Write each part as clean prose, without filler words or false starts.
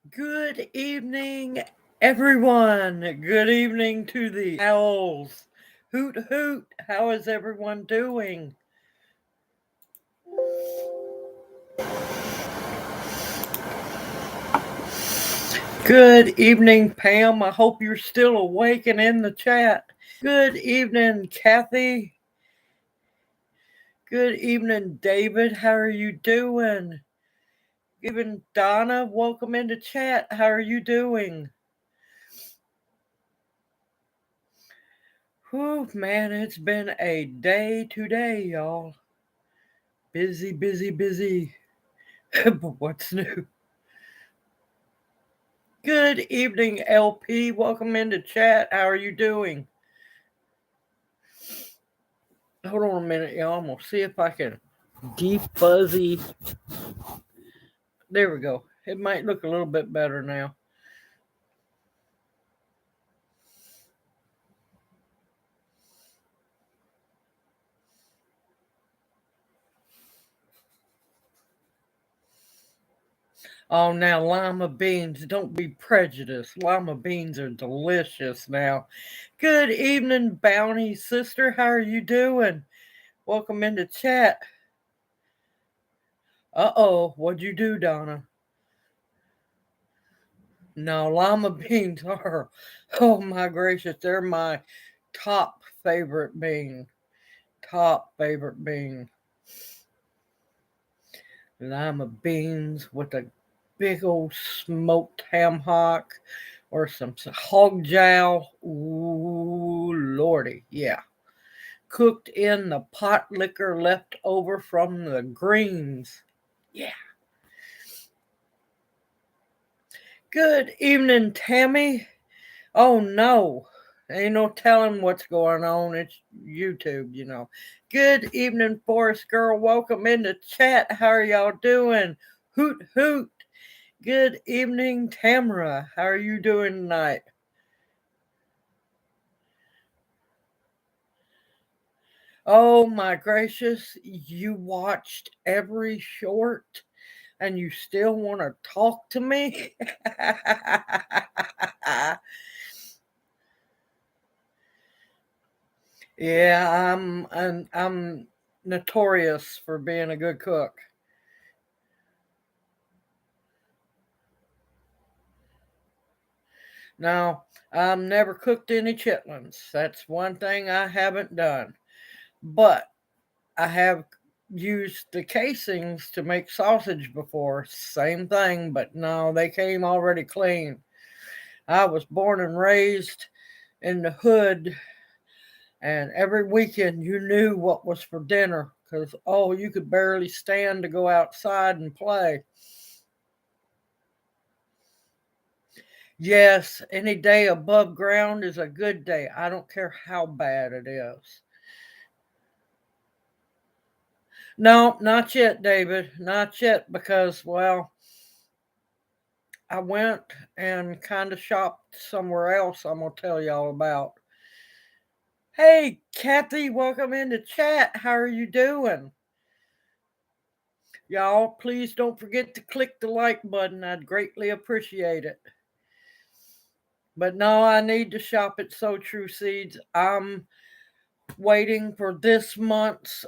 Good evening, everyone. Good evening to the owls. Hoot hoot. How is everyone doing? Good evening, Pam. I hope you're still awake and in the chat. Good evening, Kathy. Good evening, David. How are you doing? Even Donna, welcome into chat. How are you doing? Whew, man, it's been a day today, y'all. Busy, busy, busy. But what's new? Good evening, LP. Welcome into chat. How are you doing? Hold on a minute, y'all. I'm going to see if I can defuzzy. There we go. It might look a little bit better now. Oh, now lima beans. Don't be prejudiced. Lima beans are delicious now. Good evening, Bounty sister. How are you doing? Welcome into chat. Uh-oh. What'd you do, Donna? No, lima beans are, oh my gracious, they're my top favorite bean. Top favorite bean. Lima beans with a big old smoked ham hock or some hog jowl. Ooh, lordy, yeah. Cooked in the pot liquor left over from the greens. Yeah. Good evening, Tammy. Oh no. Ain't no telling what's going on. It's YouTube. Good evening, Forest Girl. Welcome into chat. How are y'all doing? Hoot hoot. Good evening, Tamara. How are you doing tonight? Oh my gracious, you watched every short and you still want to talk to me? Yeah, I'm notorious for being a good cook. Now, I've never cooked any chitlins. That's one thing I haven't done. But I have used the casings to make sausage before. Same thing, but no, they came already clean. I was born and raised in the hood, and every weekend you knew what was for dinner because, oh, you could barely stand to go outside and play. Yes, any day above ground is a good day. I don't care how bad it is. No, not yet, David. Not yet, because, well, I went and kind of shopped somewhere else I'm going to tell y'all about. Hey, Kathy, welcome into chat. How are you doing? Y'all, please don't forget to click the like button. I'd greatly appreciate it. But no, I need to shop at So True Seeds. I'm waiting for this month's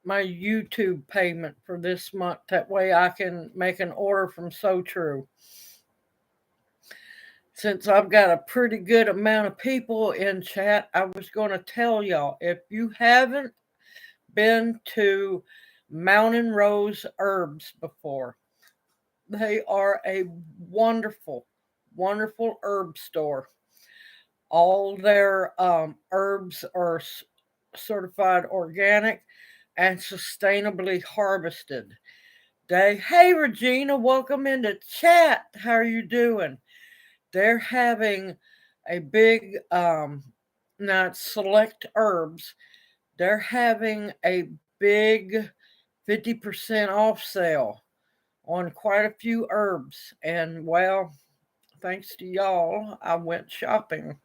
my YouTube payment for this month. That way I can make an order from So True. Since I've got a pretty good amount of people in chat, I was going to tell y'all, if you haven't been to Mountain Rose Herbs before, they are a wonderful, wonderful herb store. All their herbs are certified organic and sustainably harvested. Hey Regina, welcome into chat. How are you doing? They're having a big not select herbs. They're having a big 50% off sale on quite a few herbs. And well, thanks to y'all, I went shopping.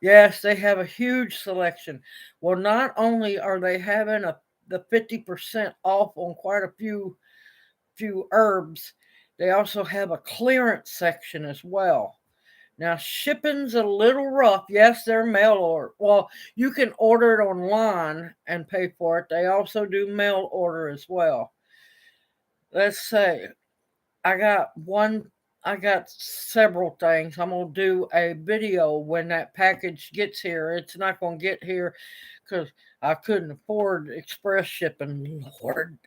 Yes, they have a huge selection. Well, not only are they having the 50% off on quite a few herbs, they also have a clearance section as well. Now, shipping's a little rough. Yes, they're mail order. Well, you can order it online and pay for it. They also do mail order as well. Let's say I got several things. I'm going to do a video when that package gets here. It's not going to get here because I couldn't afford express shipping. Lord,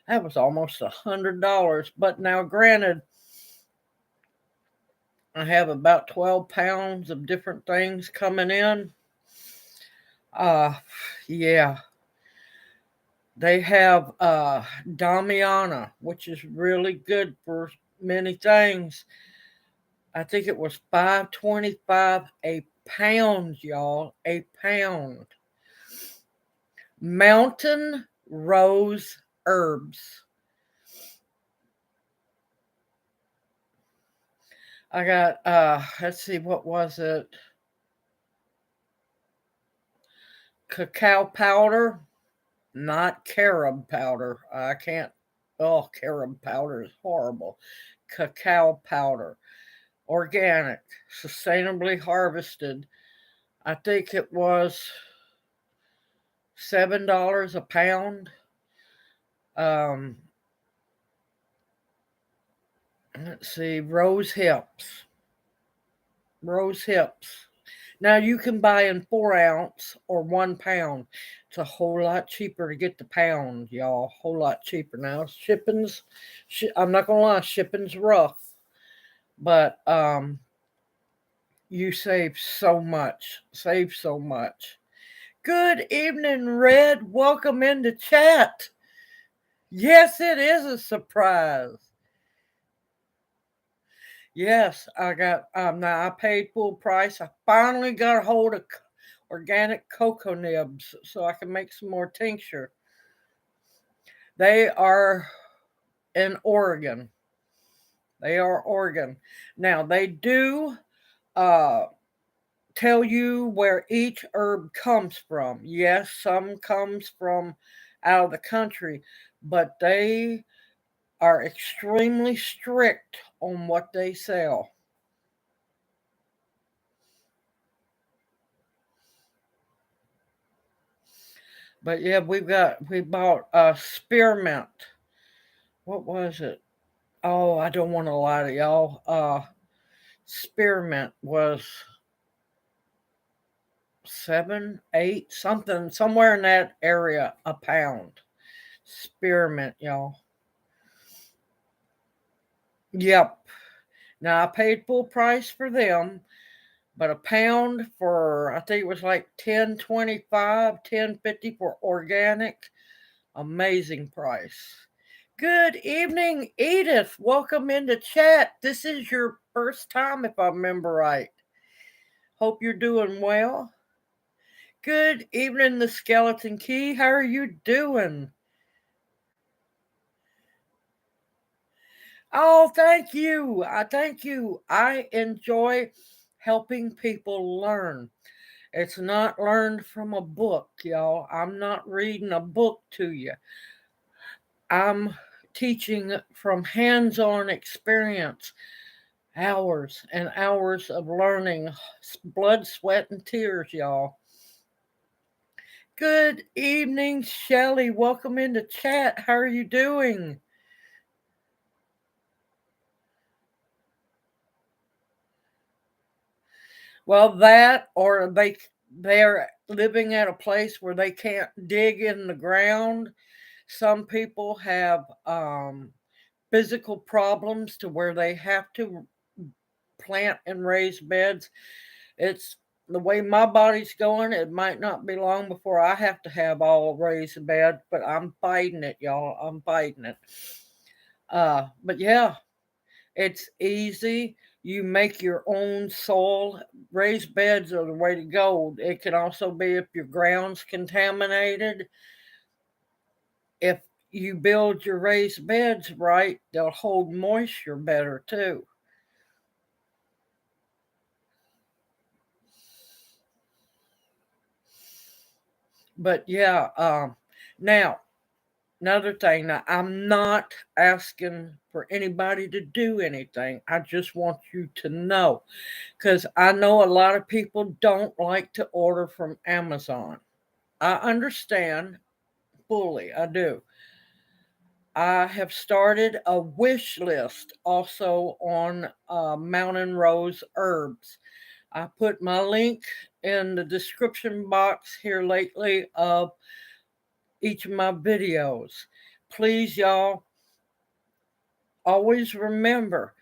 that was almost $100. But now, granted, I have about 12 pounds of different things coming in. Yeah. They have Damiana, which is really good for many things. I think it was $5.25 a pound, y'all. A pound. Mountain rose herbs. I got let's see, what was it? Cacao powder, not carob powder. I can't. Oh, carob powder is horrible. Cacao powder, organic, sustainably harvested. I think it was $7 a pound. Um, let's see, rose hips. Rose hips. Now you can buy in 4 ounce or 1 pound. It's a whole lot cheaper to get the pound, y'all. Whole lot cheaper. Now I'm not gonna lie, shipping's rough, but you save so much. Save so much. Good evening, Red. Welcome into chat. Yes, it is a surprise. Yes, I got now I paid full price. I finally got a hold of organic cocoa nibs so I can make some more tincture. They are in Oregon. They are Oregon. Now they do tell you where each herb comes from. Yes, some comes from out of the country, but they are extremely strict on what they sell. But yeah, we bought spearmint. What was it? Oh, I don't want to lie to y'all. Spearmint was 7, 8, something, somewhere in that area a pound. Spearmint, y'all. Yep. Now I paid full price for them, but a pound for I think it was like 10.25, 10.50 for organic. Amazing price. Good evening, Edith. Welcome into chat. This is your first time, if I remember right. Hope you're doing well. Good evening, the Skeleton Key. How are you doing? Oh, thank you. Thank you. I enjoy helping people learn. It's not learned from a book, y'all. I'm not reading a book to you. I'm teaching from hands-on experience, hours and hours of learning, blood, sweat, and tears, y'all. Good evening, Shelley. Welcome into chat. How are you doing? Well, that or they're living at a place where they can't dig in the ground. Some people have physical problems to where they have to plant and raise beds. It's the way my body's going, it might not be long before I have to have all raised bed, but I'm fighting it, y'all. I'm fighting it. But yeah, it's easy. You make your own soil. Raised beds are the way to go. It can also be if your ground's contaminated. If you build your raised beds right, they'll hold moisture better too. But yeah, now Another thing, now I'm not asking for anybody to do anything. I just want you to know, because I know a lot of people don't like to order from Amazon. I understand fully, I do. I have started a wish list also on Mountain Rose Herbs. I put my link in the description box here lately of each of my videos. Please, y'all, always remember,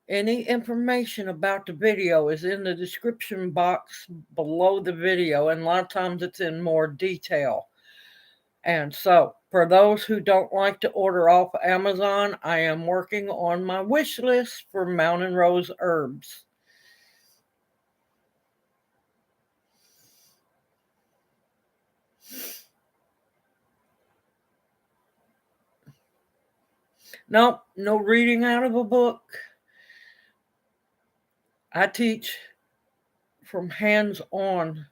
any information about the video is in the description box below the video, and a lot of times it's in more detail. And so, for those who don't like to order off Amazon, I am working on my wish list for Mountain Rose Herbs. Nope, no reading out of a book. I teach from hands on,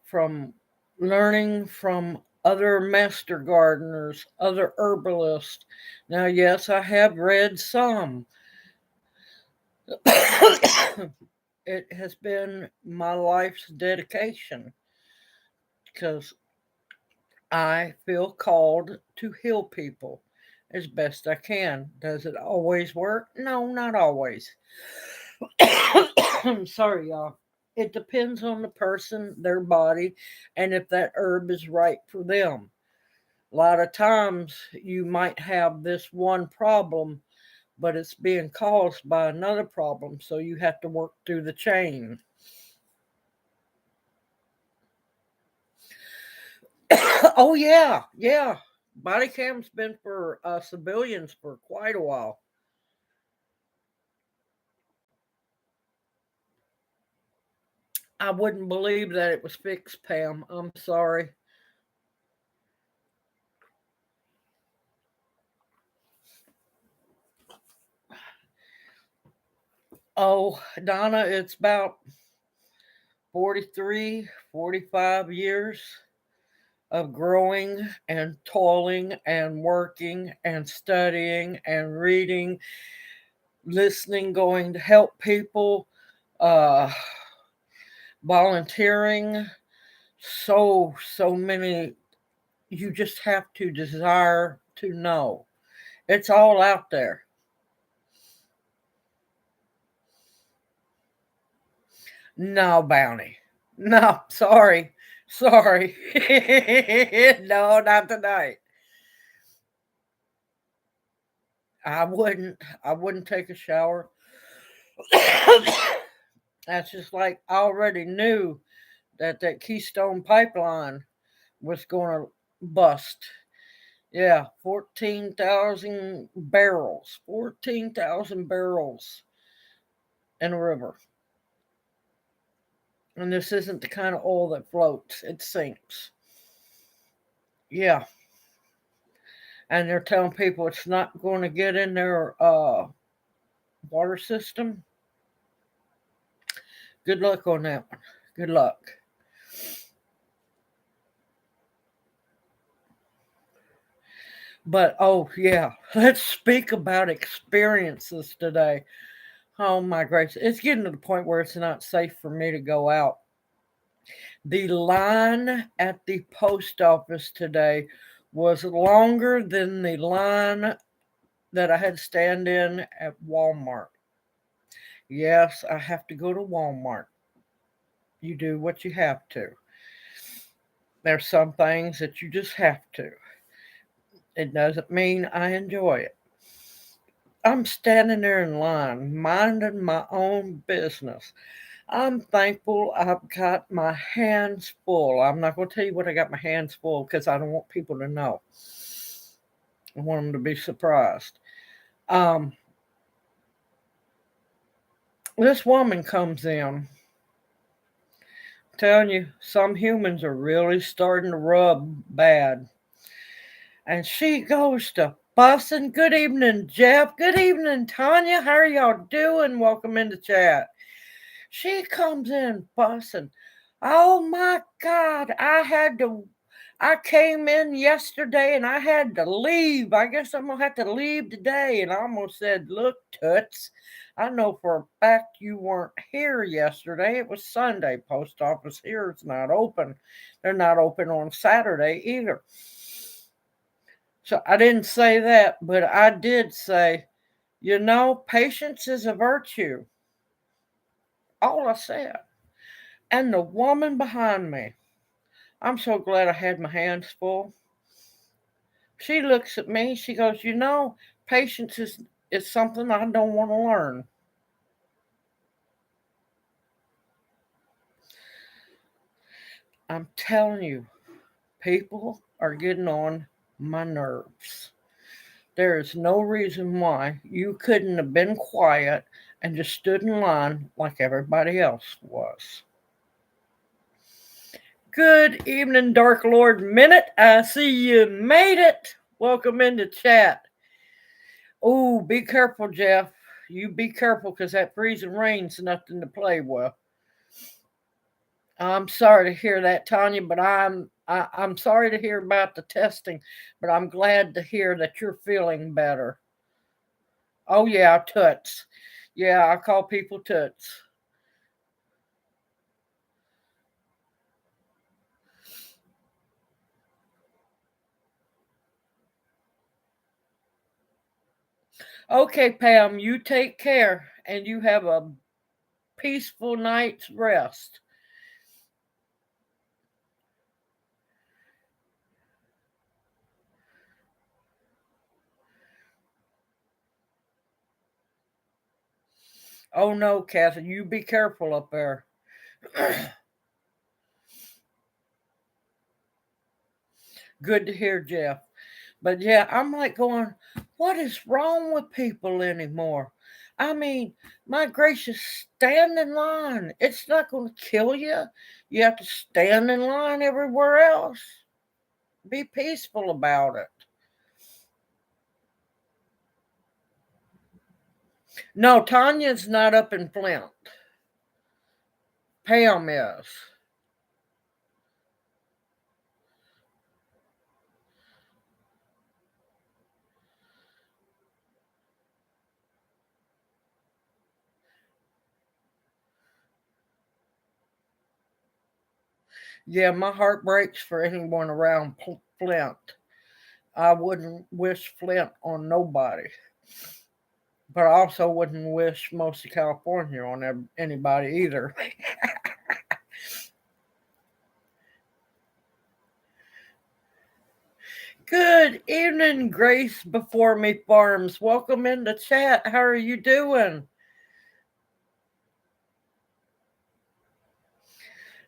from learning from other master gardeners, other herbalists. Now, yes, I have read some. It has been my life's dedication because I feel called to heal people as best I can. Does it always work? No, not always. I'm sorry, y'all. It depends on the person, their body, and if that herb is right for them. A lot of times you might have this one problem, but it's being caused by another problem, so you have to work through the chain. Oh, yeah, yeah. Body cam's been for civilians for quite a while. I wouldn't believe that it was fixed, Pam. I'm sorry. Oh, Donna, it's about 43, 45 years of growing and toiling and working and studying and reading, listening, going to help people, uh, volunteering. So many. You just have to desire to know. It's all out there. No, Bounty. No, sorry. Sorry. No, not tonight. I wouldn't take a shower. That's just like I already knew that Keystone pipeline was going to bust. Yeah, 14,000 barrels. 14,000 barrels in a river. And this isn't the kind of oil that floats, it sinks. Yeah. And they're telling people it's not going to get in their water system. Good luck on that one. Good luck. But oh, yeah, let's speak about experiences today. Oh, my gracious. It's getting to the point where it's not safe for me to go out. The line at the post office today was longer than the line that I had to stand in at Walmart. Yes, I have to go to Walmart. You do what you have to. There's some things that you just have to. It doesn't mean I enjoy it. I'm standing there in line, minding my own business. I'm thankful I've got my hands full. I'm not going to tell you what I got my hands full because I don't want people to know. I want them to be surprised. Um, this woman comes in, telling you some humans are really starting to rub bad. And she goes to fussing. Good evening, Jeff. Good evening, Tanya. How are y'all doing? Welcome into chat. She comes in fussing. Oh my God, I came in yesterday and I had to leave. I guess I'm gonna have to leave today. And I almost said, look, Toots, I know for a fact you weren't here yesterday. It was Sunday. Post office here is not open. They're not open on Saturday either. So I didn't say that, but I did say, patience is a virtue. All I said. And the woman behind me, I'm so glad I had my hands full. She looks at me, she goes, patience is something I don't want to learn. I'm telling you, people are getting on my nerves. There is no reason why you couldn't have been quiet and just stood in line like everybody else was. Good evening, Dark Lord Minute. I see you made it. Welcome into chat. Oh, be careful, Jeff. You be careful because that freezing rain's nothing to play with. I'm sorry to hear that, Tanya, but I'm sorry to hear about the testing, but I'm glad to hear that you're feeling better. Oh yeah, toots. Yeah, I call people toots. Okay, Pam, you take care and you have a peaceful night's rest. Oh no, Kathy, you be careful up there. Good to hear, Jeff. But yeah, I'm like going, what is wrong with people anymore? I mean, my gracious, stand in line. It's not going to kill you. You have to stand in line everywhere else. Be peaceful about it. No, Tanya's not up in Flint. Pam is. Yeah, my heart breaks for anyone around Flint. I wouldn't wish Flint on nobody. But I also wouldn't wish most of California on anybody either. Good evening, Grace Before Me Farms. Welcome in the chat. How are you doing?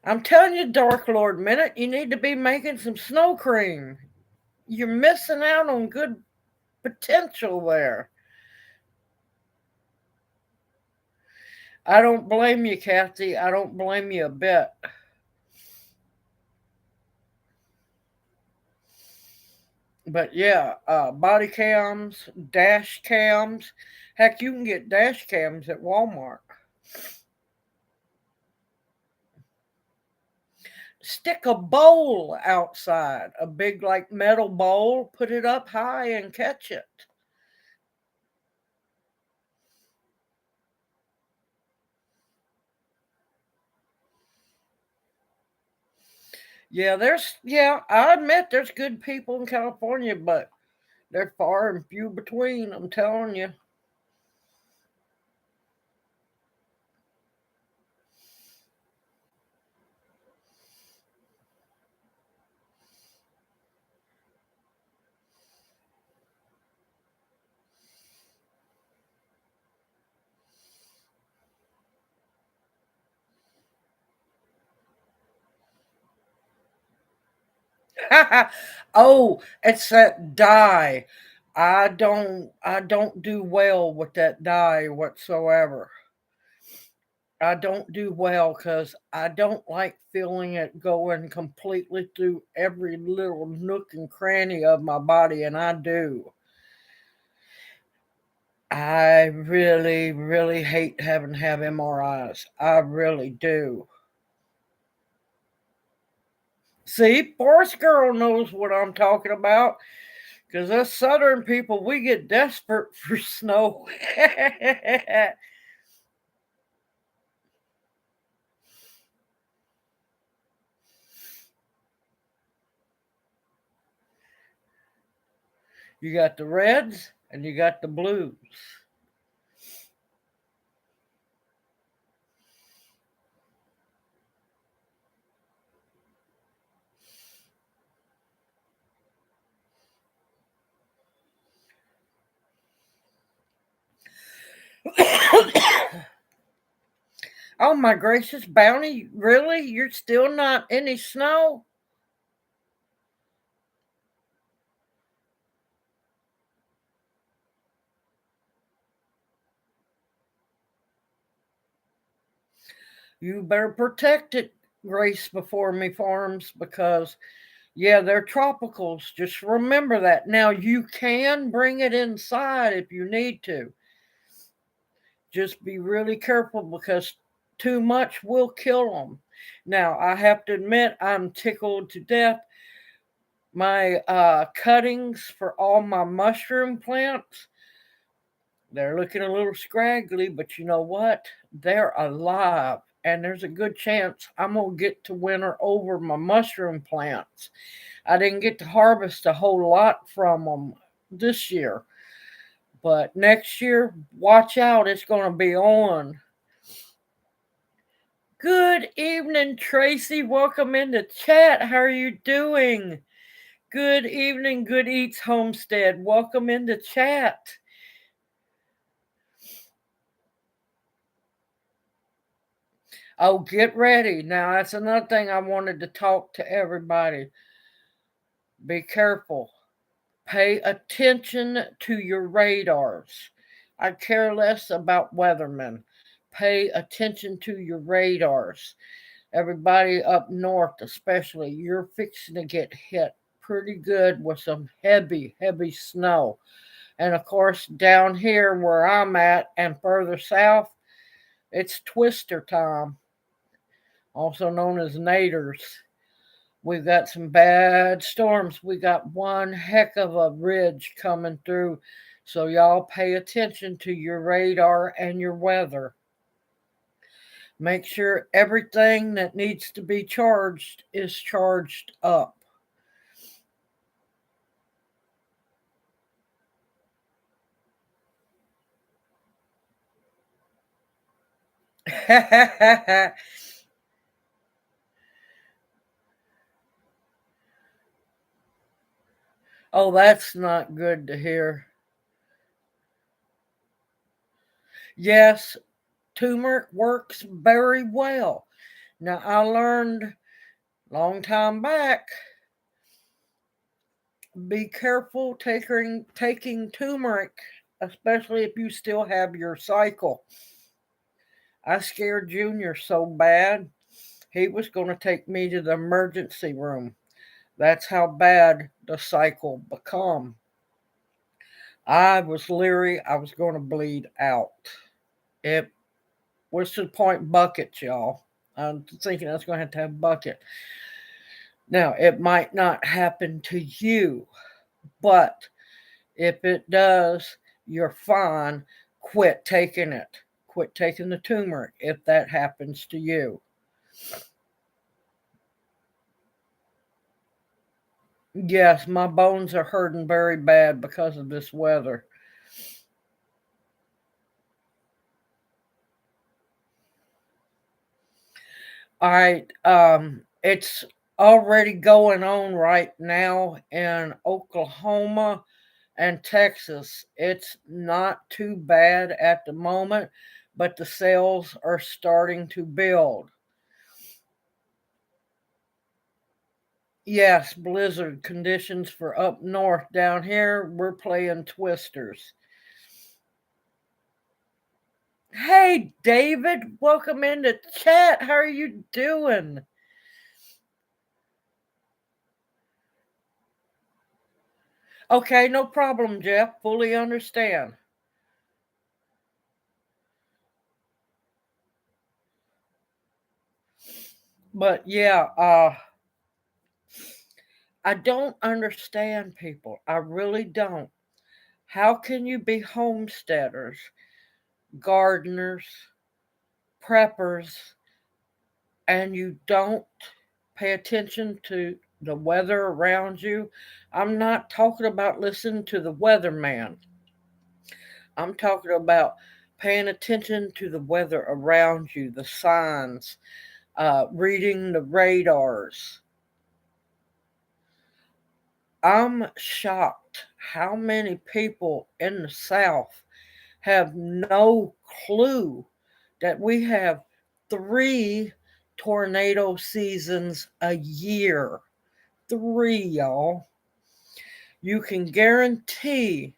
I'm telling you, Dark Lord Minute, you need to be making some snow cream. You're missing out on good potential there. I don't blame you, Kathy. I don't blame you a bit. But yeah, body cams, dash cams. Heck, you can get dash cams at Walmart. Stick a bowl outside, a big like metal bowl, put it up high and catch it. Yeah, I admit there's good people in California, but they're far and few between, I'm telling you. Oh, it's that dye. I don't do well with that dye whatsoever. I don't do well because I don't like feeling it going completely through every little nook and cranny of my body, and I do. I really, really hate having to have MRIs. I really do. See, Forest Girl knows what I'm talking about. Because us southern people, we get desperate for snow. You got the reds and you got the blues. Oh my gracious, Bounty, really? You're still not any snow? You better protect it, Grace Before Me Farms, because yeah, they're tropicals. Just remember that. Now you can bring it inside if you need to. Just be really careful because too much will kill them. Now, I have to admit, I'm tickled to death. My cuttings for all my mushroom plants, they're looking a little scraggly, but you know what? They're alive. And there's a good chance I'm going to get to winter over my mushroom plants. I didn't get to harvest a whole lot from them this year. But next year, watch out, it's going to be on. Good evening, Tracy. Welcome into chat. How are you doing? Good evening, Good Eats Homestead. Welcome into chat. Oh, get ready. Now, that's another thing I wanted to talk to everybody. Be careful. Pay attention to your radars. I care less about weathermen. Pay attention to your radars. Everybody up north, especially, you're fixing to get hit pretty good with some heavy, heavy snow. And of course, down here where I'm at and further south, it's twister time, also known as naders. We've got some bad storms. We got one heck of a ridge coming through. So, y'all pay attention to your radar and your weather. Make sure everything that needs to be charged is charged up. Oh, that's not good to hear. Yes, turmeric works very well. Now, I learned long time back, be careful taking turmeric, especially if you still have your cycle. I scared Junior so bad, he was going to take me to the emergency room. That's how bad the cycle become. I was leery I was going to bleed out. It was to the point buckets, y'all. I'm thinking I was going to have a bucket. Now, it might not happen to you, but if it does, you're fine. Quit taking it. Quit taking the turmeric if that happens to you. Yes, my bones are hurting very bad because of this weather. All right, it's already going on right now in Oklahoma and Texas. It's not too bad at the moment, but the sales are starting to build. Yes, blizzard conditions for up north. Down here, we're playing twisters. Hey, David, welcome into chat. How are you doing? Okay, no problem, Jeff. Fully understand. But yeah, I don't understand people. I really don't. How can you be homesteaders, gardeners, preppers, and you don't pay attention to the weather around you? I'm not talking about listening to the weatherman. I'm talking about paying attention to the weather around you, the signs, reading the radars. I'm shocked how many people in the South have no clue that we have 3 tornado seasons a year. 3, y'all. You can guarantee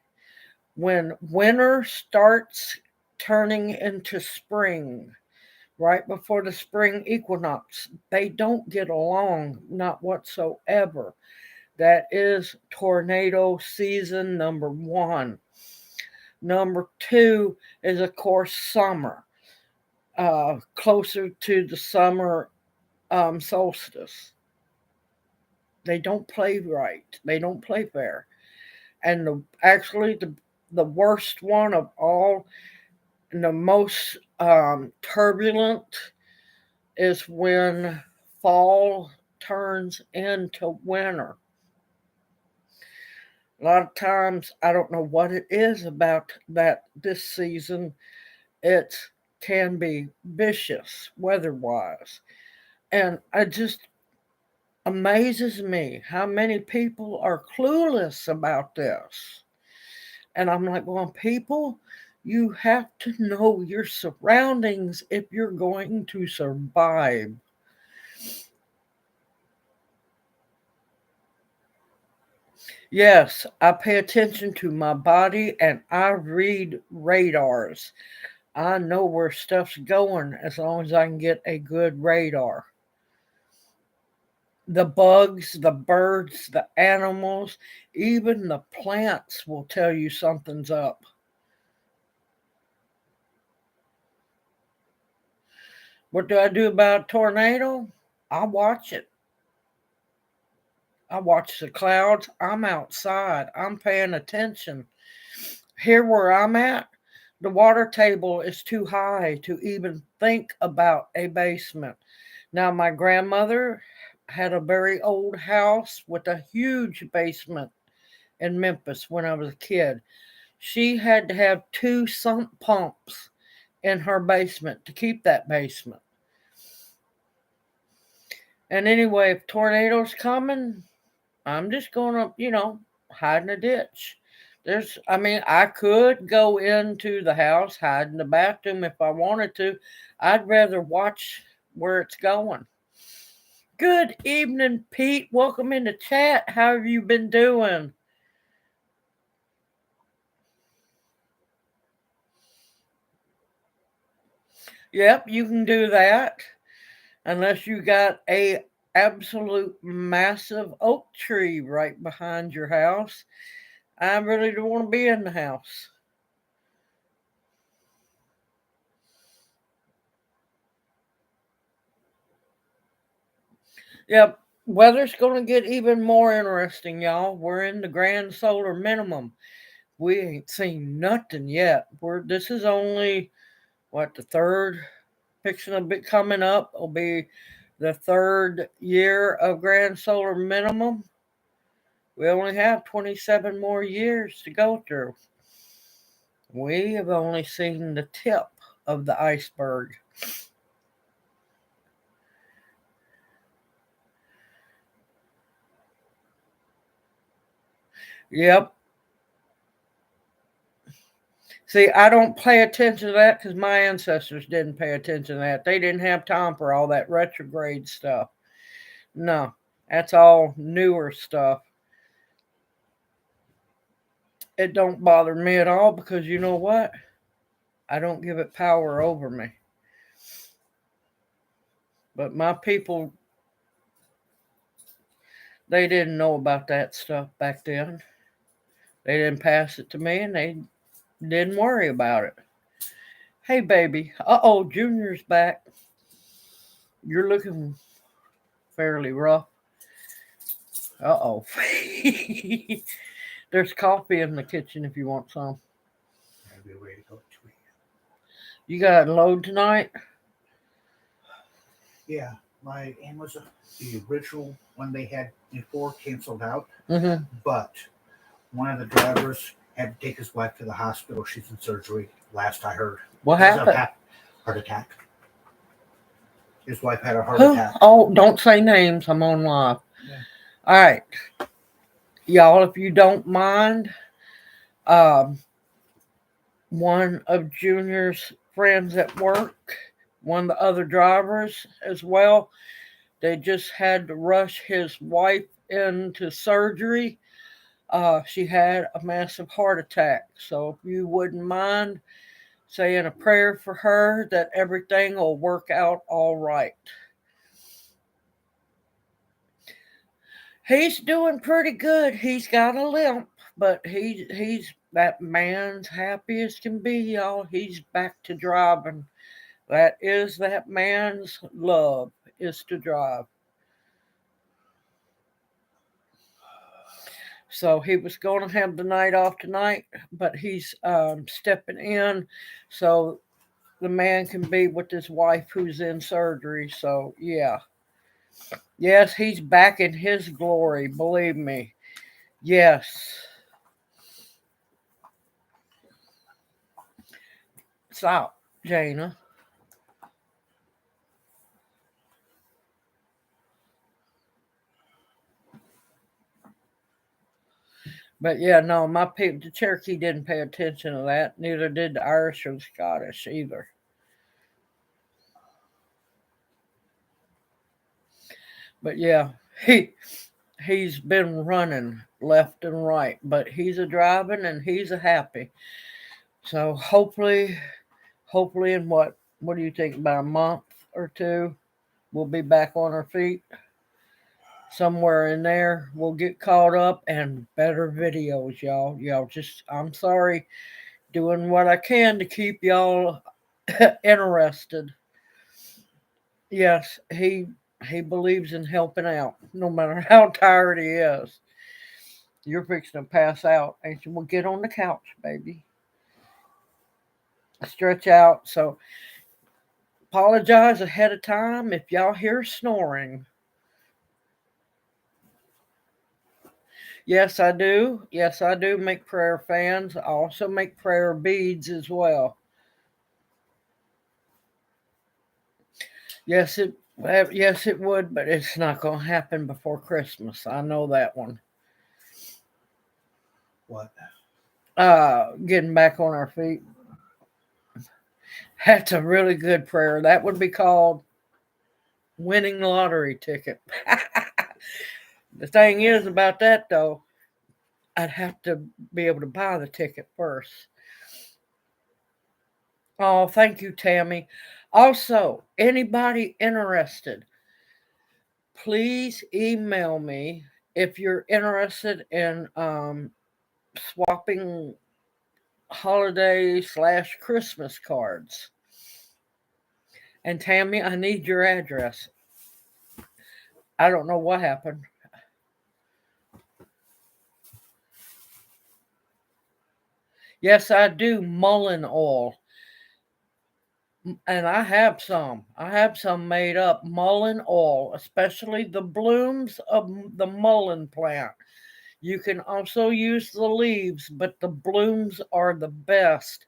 when winter starts turning into spring, right before the spring equinox, they don't get along, not whatsoever. That is tornado season number 1. Number 2 is, of course, summer, closer to the summer solstice. They don't play right. They don't play fair. And the worst one of all, and the most turbulent, is when fall turns into winter. A lot of times, I don't know what it is about that this season. It can be vicious weather-wise. And it just amazes me how many people are clueless about this. And I'm like, well, people, you have to know your surroundings if you're going to survive. Yes, I pay attention to my body and I read radars. I know where stuff's going as long as I can get a good radar. The bugs, the birds, the animals, even the plants will tell you something's up. What do I do about a tornado? I watch it. I watch the clouds. I'm outside. I'm paying attention. Here where I'm at, the water table is too high to even think about a basement. Now, my grandmother had a very old house with a huge basement in Memphis when I was a kid. She had to have 2 sump pumps in her basement to keep that basement. And anyway, if tornadoes coming, I'm just gonna, hide in a ditch. I could go into the house, hide in the bathroom if I wanted to. I'd rather watch where it's going. Good evening, Pete. Welcome into chat. How have you been doing? Yep, you can do that. Unless you got a absolute massive oak tree right behind your house. I really don't want to be in the house. Yep, weather's going to get even more interesting, y'all. We're in the grand solar minimum. We ain't seen nothing yet. This is only the third fixing a bit coming up. Will be the 3rd year of grand solar minimum. We only have 27 more years to go through. We have only seen the tip of the iceberg. Yep. See, I don't pay attention to that because my ancestors didn't pay attention to that. They didn't have time for all that retrograde stuff. No, that's all newer stuff. It don't bother me at all because you know what? I don't give it power over me. But my people, they didn't know about that stuff back then. They didn't pass it to me and they didn't worry about it. Hey, baby. Uh-oh, Junior's back. You're looking fairly rough. Uh-oh. There's coffee in the kitchen if you want some. I'll be ready to go to it. You got a load tonight? Yeah, my Amazon, the original one they had before canceled out, Mm-hmm. but one of the drivers had to take his wife to the hospital. She's in surgery, last I heard. What Because of happened? heart attack. His wife had a heart Who? attack. Oh, don't say names. I'm on live. Yeah. All right. Y'all, if you don't mind, um, one of Junior's friends at work, one of the other drivers as well, they just had to rush his wife into surgery. She had a massive heart attack. So if you wouldn't mind saying a prayer for her that everything will work out all right. He's doing pretty good. He's got a limp, but he's that man's happy as can be, y'all. He's back to driving. That is that man's love is to drive. So he was going to have the night off tonight, but he's stepping in so the man can be with his wife who's in surgery. So yeah, yes, he's back in his glory. Believe me. Yes. Stop, Jana. But yeah, no, my people, the Cherokee didn't pay attention to that. Neither did the Irish or the Scottish either. But yeah, he's been running left and right, but he's a driving and he's a happy. So hopefully in what do you think, about a month or two, we'll be back on our feet. Somewhere in there, we'll get caught up and better videos, y'all. Y'all just, I'm sorry, doing what I can to keep y'all interested. Yes, he believes in helping out, no matter how tired he is. You're fixing to pass out, and you will get on the couch, baby. Stretch out. So apologize ahead of time if y'all hear snoring. Yes, I do. Yes, I do make prayer fans. I also make prayer beads as well. Yes, it would, but it's not going to happen before Christmas. I know that one. What? Getting back on our feet. That's a really good prayer. That would be called winning lottery ticket. The thing is about that though, I'd have to be able to buy the ticket first. Oh, thank you, Tammy. Also, anybody interested, please email me if you're interested in swapping holiday/Christmas cards. And Tammy, I need your address. I don't know what happened. Yes, I do mullein oil. And I have some. I have some made up mullein oil, especially the blooms of the mullein plant. You can also use the leaves, but the blooms are the best.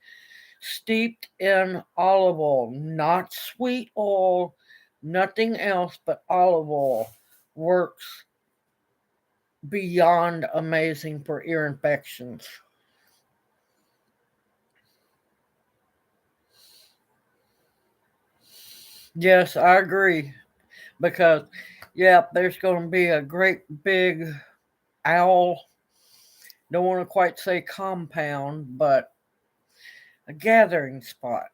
Steeped in olive oil, not sweet oil, nothing else but olive oil. Works beyond amazing for ear infections. Yes, I agree. Because, yeah, there's going to be a great big owl. Don't want to quite say compound, but a gathering spot.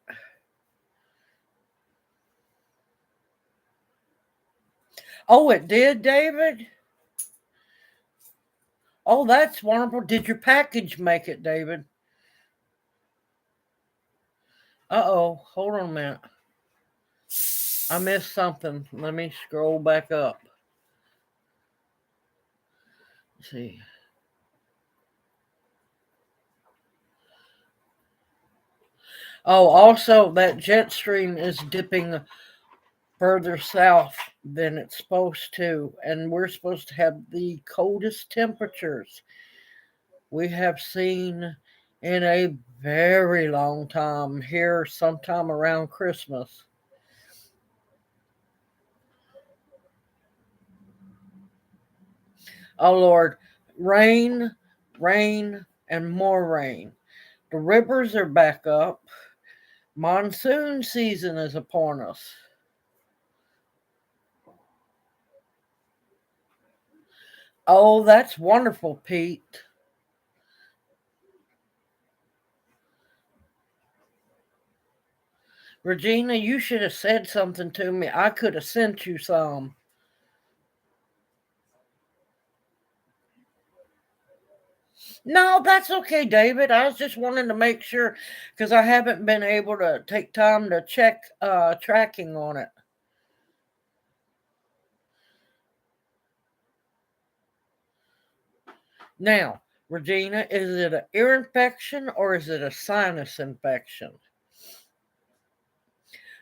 Oh, it did, David? Oh, that's wonderful. Did your package make it, David? Uh oh. Hold on a minute. I missed something. Let me scroll back up. Let's see. Oh, also that jet stream is dipping further south than it's supposed to, and we're supposed to have the coldest temperatures we have seen in a very long time here sometime around Christmas. Oh Lord, rain, rain, and more rain. The rivers are back up. Monsoon season is upon us. Oh, that's wonderful, Pete. Regina, you should have said something to me. I could have sent you some. No, that's okay, David. I was just wanting to make sure because I haven't been able to take time to check tracking on it. Now, Regina, is it an ear infection or is it a sinus infection?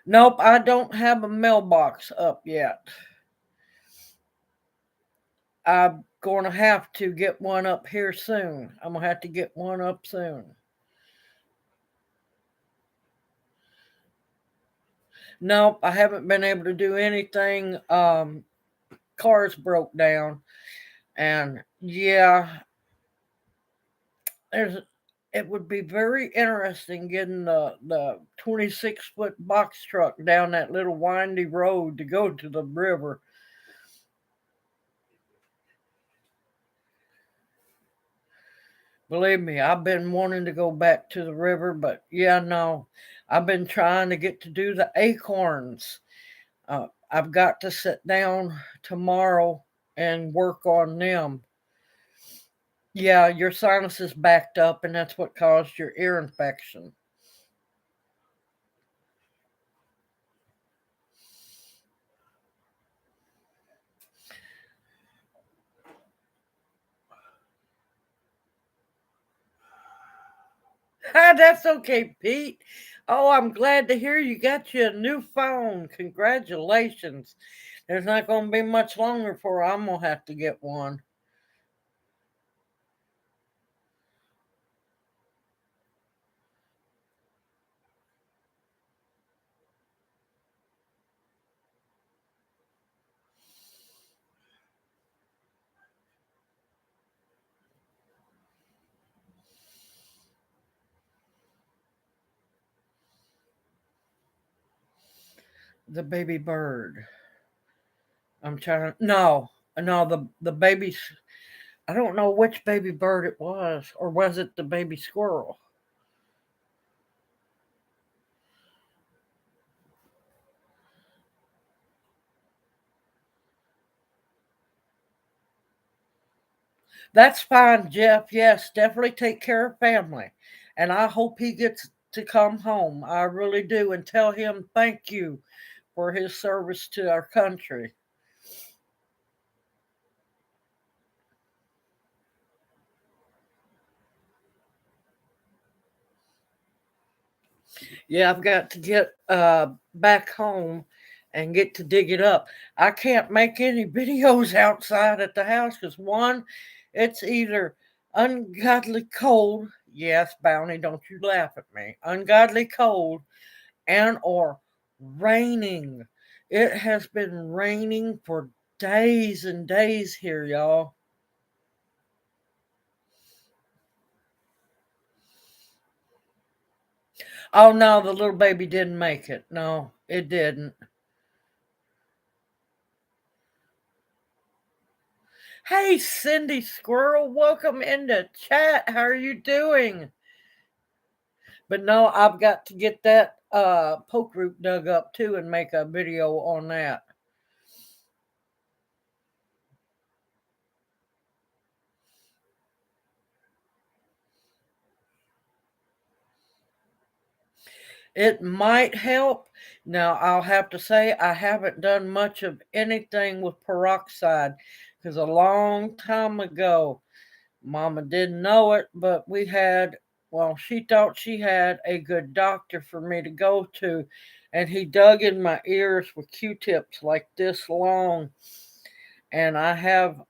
Nope, I don't have a mailbox up yet. I'm going to have to get one up here soon. I'm going to have to get one up soon. Nope, I haven't been able to do anything. Cars broke down. And yeah, there's it would be very interesting getting the 26-foot box truck down that little windy road to go to the river. Believe me, I've been wanting to go back to the river, but yeah, no, I've been trying to get to do the acorns. I've got to sit down tomorrow and work on them. Yeah, your sinus is backed up, and that's what caused your ear infection. That's okay, Pete. Oh, I'm glad to hear you got you a new phone. Congratulations. There's not going to be much longer before I'm going to have to get one. The baby bird. I'm trying to. No, no, the baby. I don't know which baby bird it was, or was it the baby squirrel? That's fine, Jeff. Yes, definitely take care of family. And I hope he gets to come home. I really do. And tell him thank you for his service to our country. Yeah, I've got to get back home and get to dig it up. I can't make any videos outside at the house because one, it's either ungodly cold. Yes, Bounty, don't you laugh at me. Ungodly cold and or raining. It has been raining for days and days here, y'all. Oh no, the little baby didn't make it. No, it didn't. Hey, Cindy Squirrel, welcome into chat. How are you doing? But no, I've got to get that poke root dug up too and make a video on that. It might help. Now, I'll have to say I haven't done much of anything with peroxide because a long time ago, Mama didn't know it, but she thought she had a good doctor for me to go to, and he dug in my ears with Q-tips like this long, and I have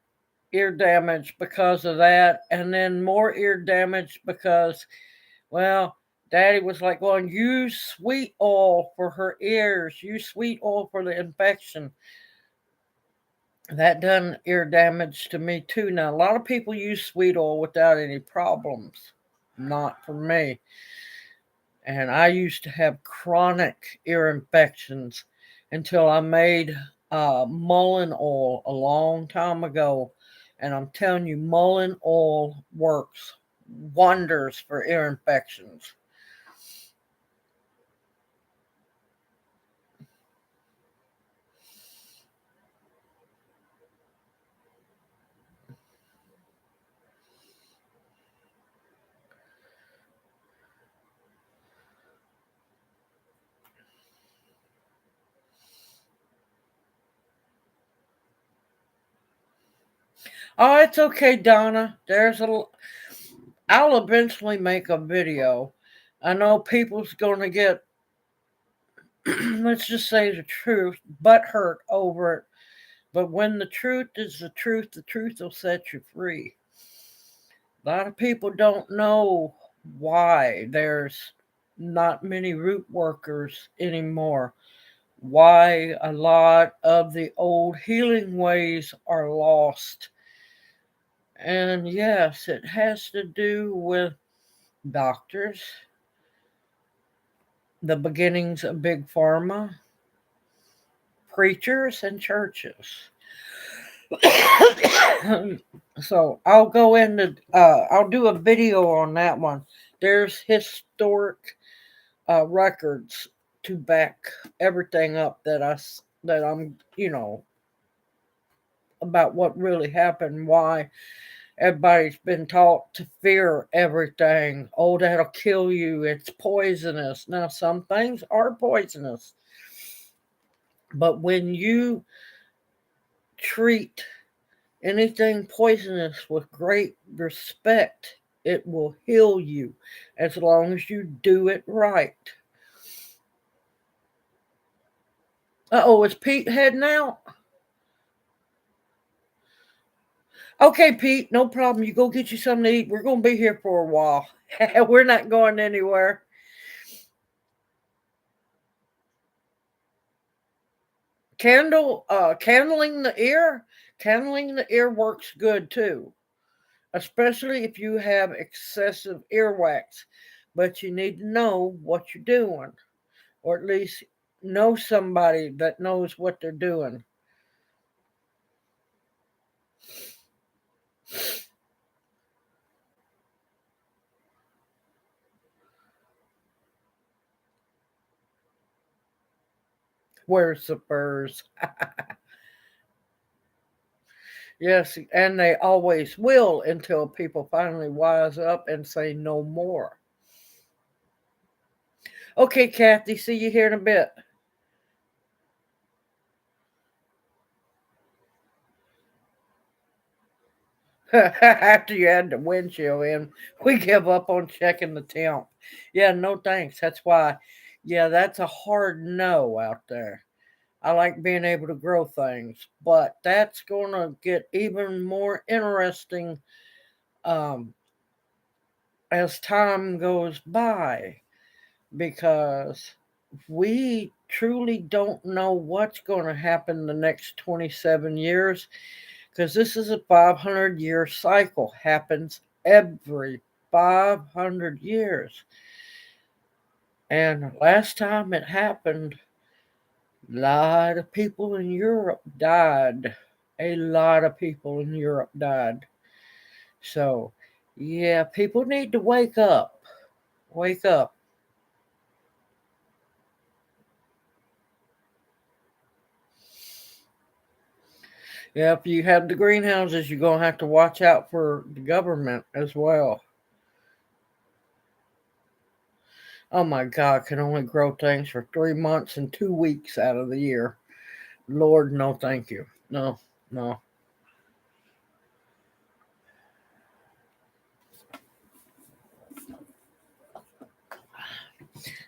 ear damage because of that, and then more ear damage because, well, Daddy was like, well, use sweet oil for her ears, use sweet oil for the infection. That done ear damage to me too. Now, a lot of people use sweet oil without any problems. Not for me. And I used to have chronic ear infections until I made mullein oil a long time ago. And I'm telling you, mullein oil works wonders for ear infections. Oh, it's okay, Donna. I'll eventually make a video. I know people's going to get, let's just say the truth, butt hurt over it. But when the truth is the truth will set you free. A lot of people don't know why there's not many root workers anymore. Why a lot of the old healing ways are lost. And yes, it has to do with doctors, the beginnings of big pharma, preachers, and churches. So I'll do a video on that one. There's historic records to back everything up that I'm about what really happened, why everybody's been taught to fear everything. Oh, that'll kill you. It's poisonous. Now, some things are poisonous, but when you treat anything poisonous with great respect, it will heal you as long as you do it right. Uh-oh, is Pete heading out? Okay, Pete, no problem. You go get you something to eat. We're going to be here for a while. We're not going anywhere. Candling the ear works good too, especially if you have excessive earwax. But you need to know what you're doing, or at least know somebody that knows what they're doing. Where's the furs? Yes, and they always will until people finally wise up and say no more. Okay, Kathy, see you here in a bit. After you had the windshield in, we give up on checking the temp. Yeah, no thanks. That's why, yeah, that's a hard no out there. I like being able to grow things, but that's going to get even more interesting um, as time goes by because we truly don't know what's going to happen the next 27 years because this is a 500-year cycle, happens every 500 years. And last time it happened, a lot of people in Europe died. A lot of people in Europe died. So, yeah, people need to wake up. Wake up. Yeah, if you have the greenhouses, you're going to have to watch out for the government as well. Oh my God, can only grow things for 3 months and 2 weeks out of the year. Lord, no, thank you. No, no.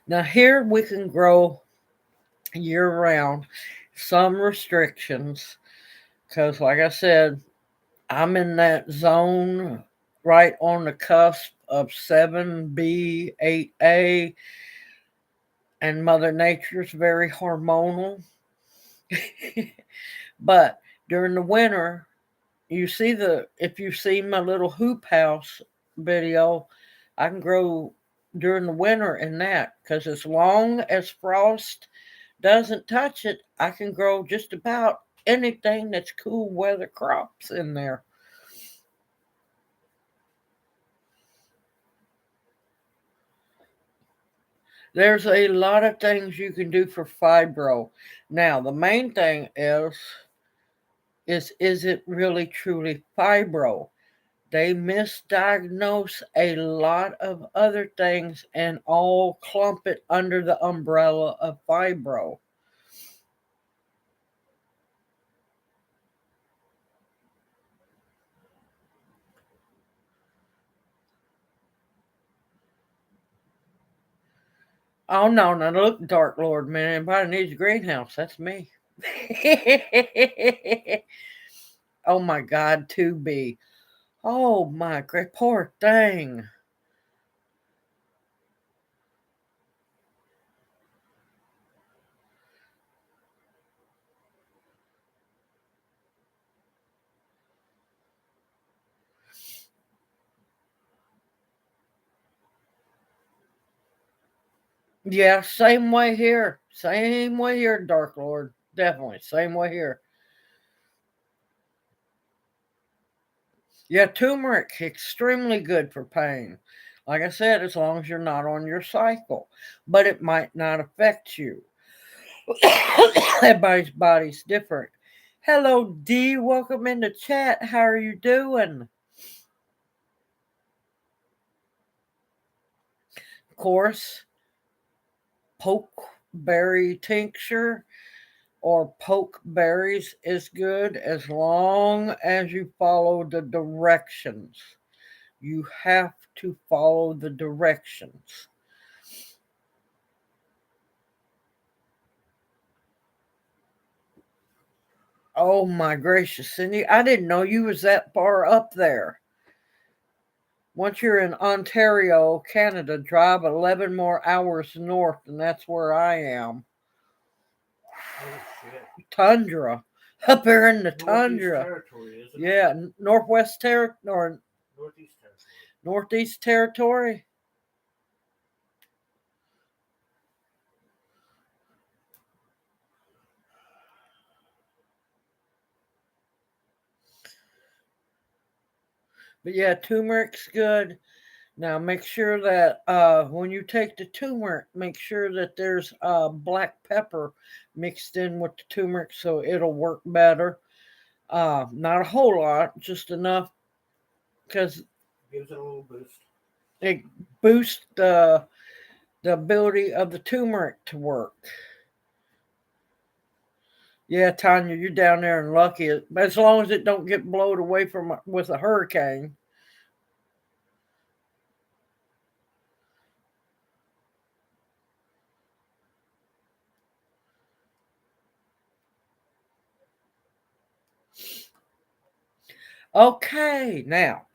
Now here we can grow year round, some restrictions, because like I said, I'm in that zone right on the cusp of 7B, 8A, and Mother Nature's very hormonal. But during the winter, if you see my little hoop house video, I can grow during the winter in that, because as long as frost doesn't touch it, I can grow just about anything that's cool weather crops in there. There's a lot of things you can do for fibro. Now, the main thing is it really truly fibro? They misdiagnose a lot of other things and all clump it under the umbrella of fibro. Oh no, now look, Dark Lord, man, everybody needs a greenhouse. That's me. Oh my God, 2B. Oh my great poor thing. Yeah, same way here. Same way here, Dark Lord. Definitely. Same way here. Yeah, turmeric, extremely good for pain. Like I said, as long as you're not on your cycle. But it might not affect you. Everybody's body's different. Hello, D. Welcome into chat. How are you doing? Of course, pokeberry tincture or poke berries is good as long as you follow the directions. You have to follow the directions. Oh my gracious, Cindy, I didn't know you was that far up there. Once you're in Ontario, Canada, drive 11 more hours north, and that's where I am. Oh shit. Tundra. Up there in the Northeast tundra. Territory, isn't it? Yeah, Northwest Territory or Northeast Territory. Northeast Territory. But yeah, turmeric's good. Now make sure that when you take the turmeric, make sure that there's black pepper mixed in with the turmeric so it'll work better. Not a whole lot, just enough because Gives it a little boost. it boosts the ability of the turmeric to work. Yeah, Tanya, you're down there and lucky, as long as it don't get blown away from with a hurricane. Okay, now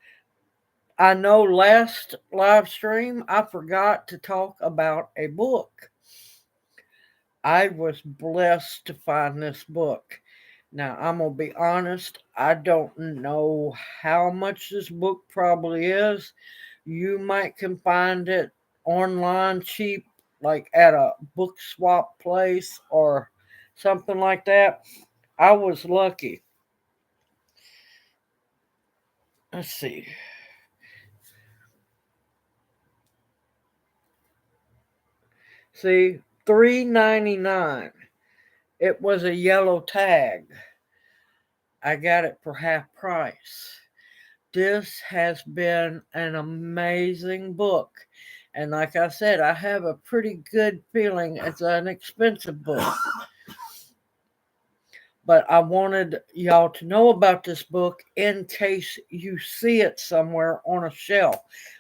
I know last live stream I forgot to talk about a book. I was blessed to find this book. Now, I'm going to be honest, I don't know how much this book probably is. You might can find it online cheap, like at a book swap place or something like that. I was lucky. Let's see. See, $3.99. It was a yellow tag. I got it for half price. This has been an amazing book. And like I said, I have a pretty good feeling it's an expensive book. But I wanted y'all to know about this book in case you see it somewhere on a shelf.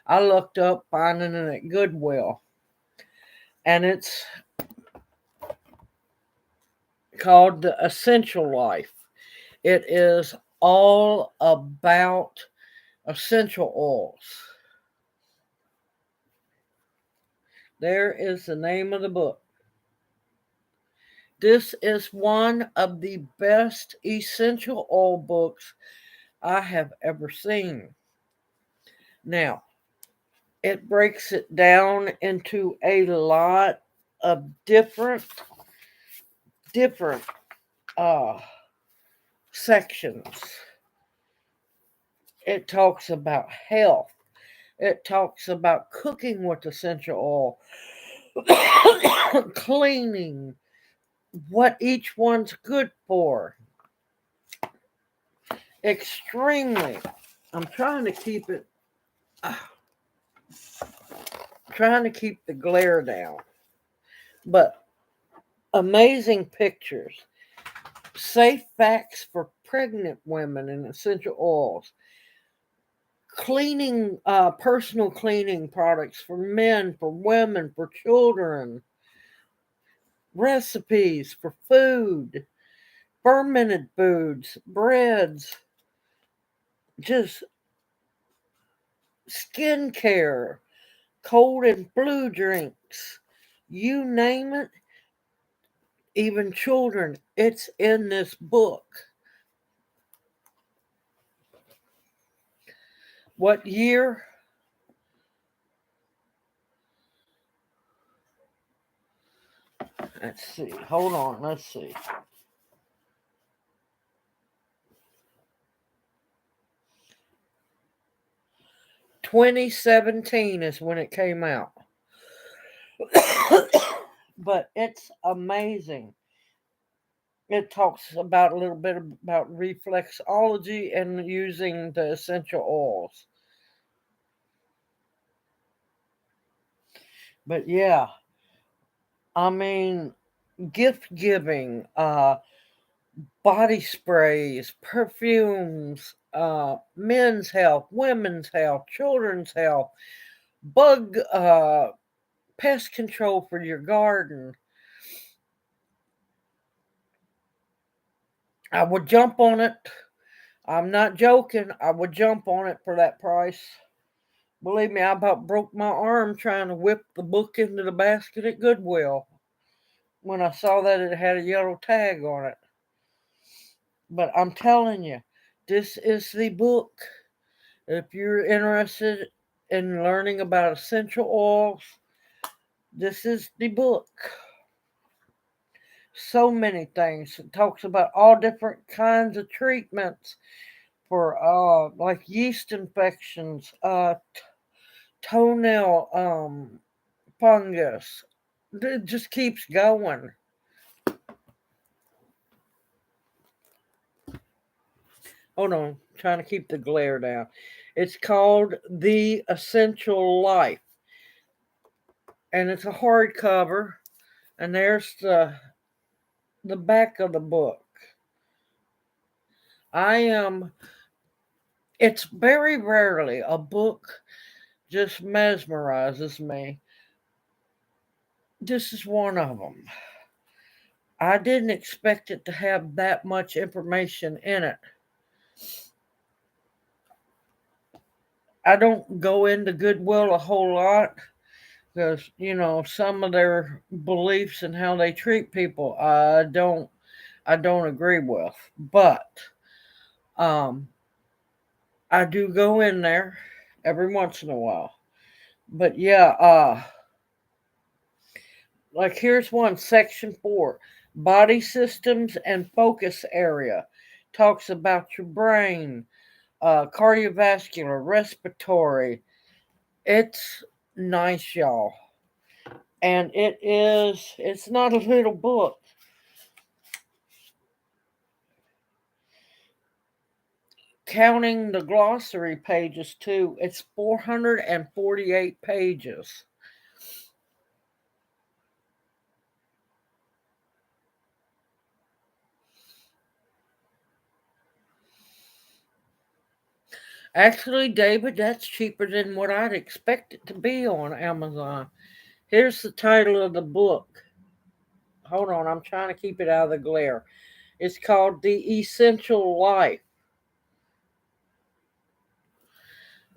I looked up finding it at Goodwill. and it's called The Essential Life. It is all about essential oils. There is the name of the book. This is one of the best essential oil books I have ever seen. Now, it breaks it down into a lot of different uh sections. It talks about health. It talks about cooking with essential oil, cleaning, what each one's good for. Extremely. I'm trying to keep it, trying to keep the glare down. But amazing pictures. Safe facts for pregnant women and essential oils. Cleaning, personal cleaning products for men, for women, for children. Recipes for food, fermented foods, breads, just skincare, cold and flu drinks, you name it, even children, it's in this book. What year? Let's see. Hold on. Let's see. "2017 is when it came out." But it's amazing. It talks about a little bit about reflexology and using the essential oils. But yeah, I mean, gift giving, body sprays, perfumes, men's health, women's health, children's health, bug, pest control for your garden. I would jump on it. I'm not joking. I would jump on it for that price. Believe me, I about broke my arm trying to whip the book into the basket at Goodwill when I saw that it had a yellow tag on it. But I'm telling you, this is the book. If you're interested in learning about essential oils, this is the book. So many things. It talks about all different kinds of treatments for like yeast infections, toenail fungus. It just keeps going. Hold on, trying to keep the glare down. It's called The Essential Life, and it's a hardcover. And there's the back of the book. I am. It's very rarely a book just mesmerizes me. This is one of them. I didn't expect it to have that much information in it. I don't go into Goodwill a whole lot because some of their beliefs and how they treat people I don't agree with. But um, I do go in there every once in a while. But yeah, like here's one, section 4, body systems and focus area. Talks about your brain, cardiovascular, respiratory. It's nice, y'all. And it's not a little book. Counting the glossary pages too, it's 448 pages. Actually, David, that's cheaper than what I'd expect it to be on Amazon. Here's the title of the book. Hold on, I'm trying to keep it out of the glare. It's called The Essential Life.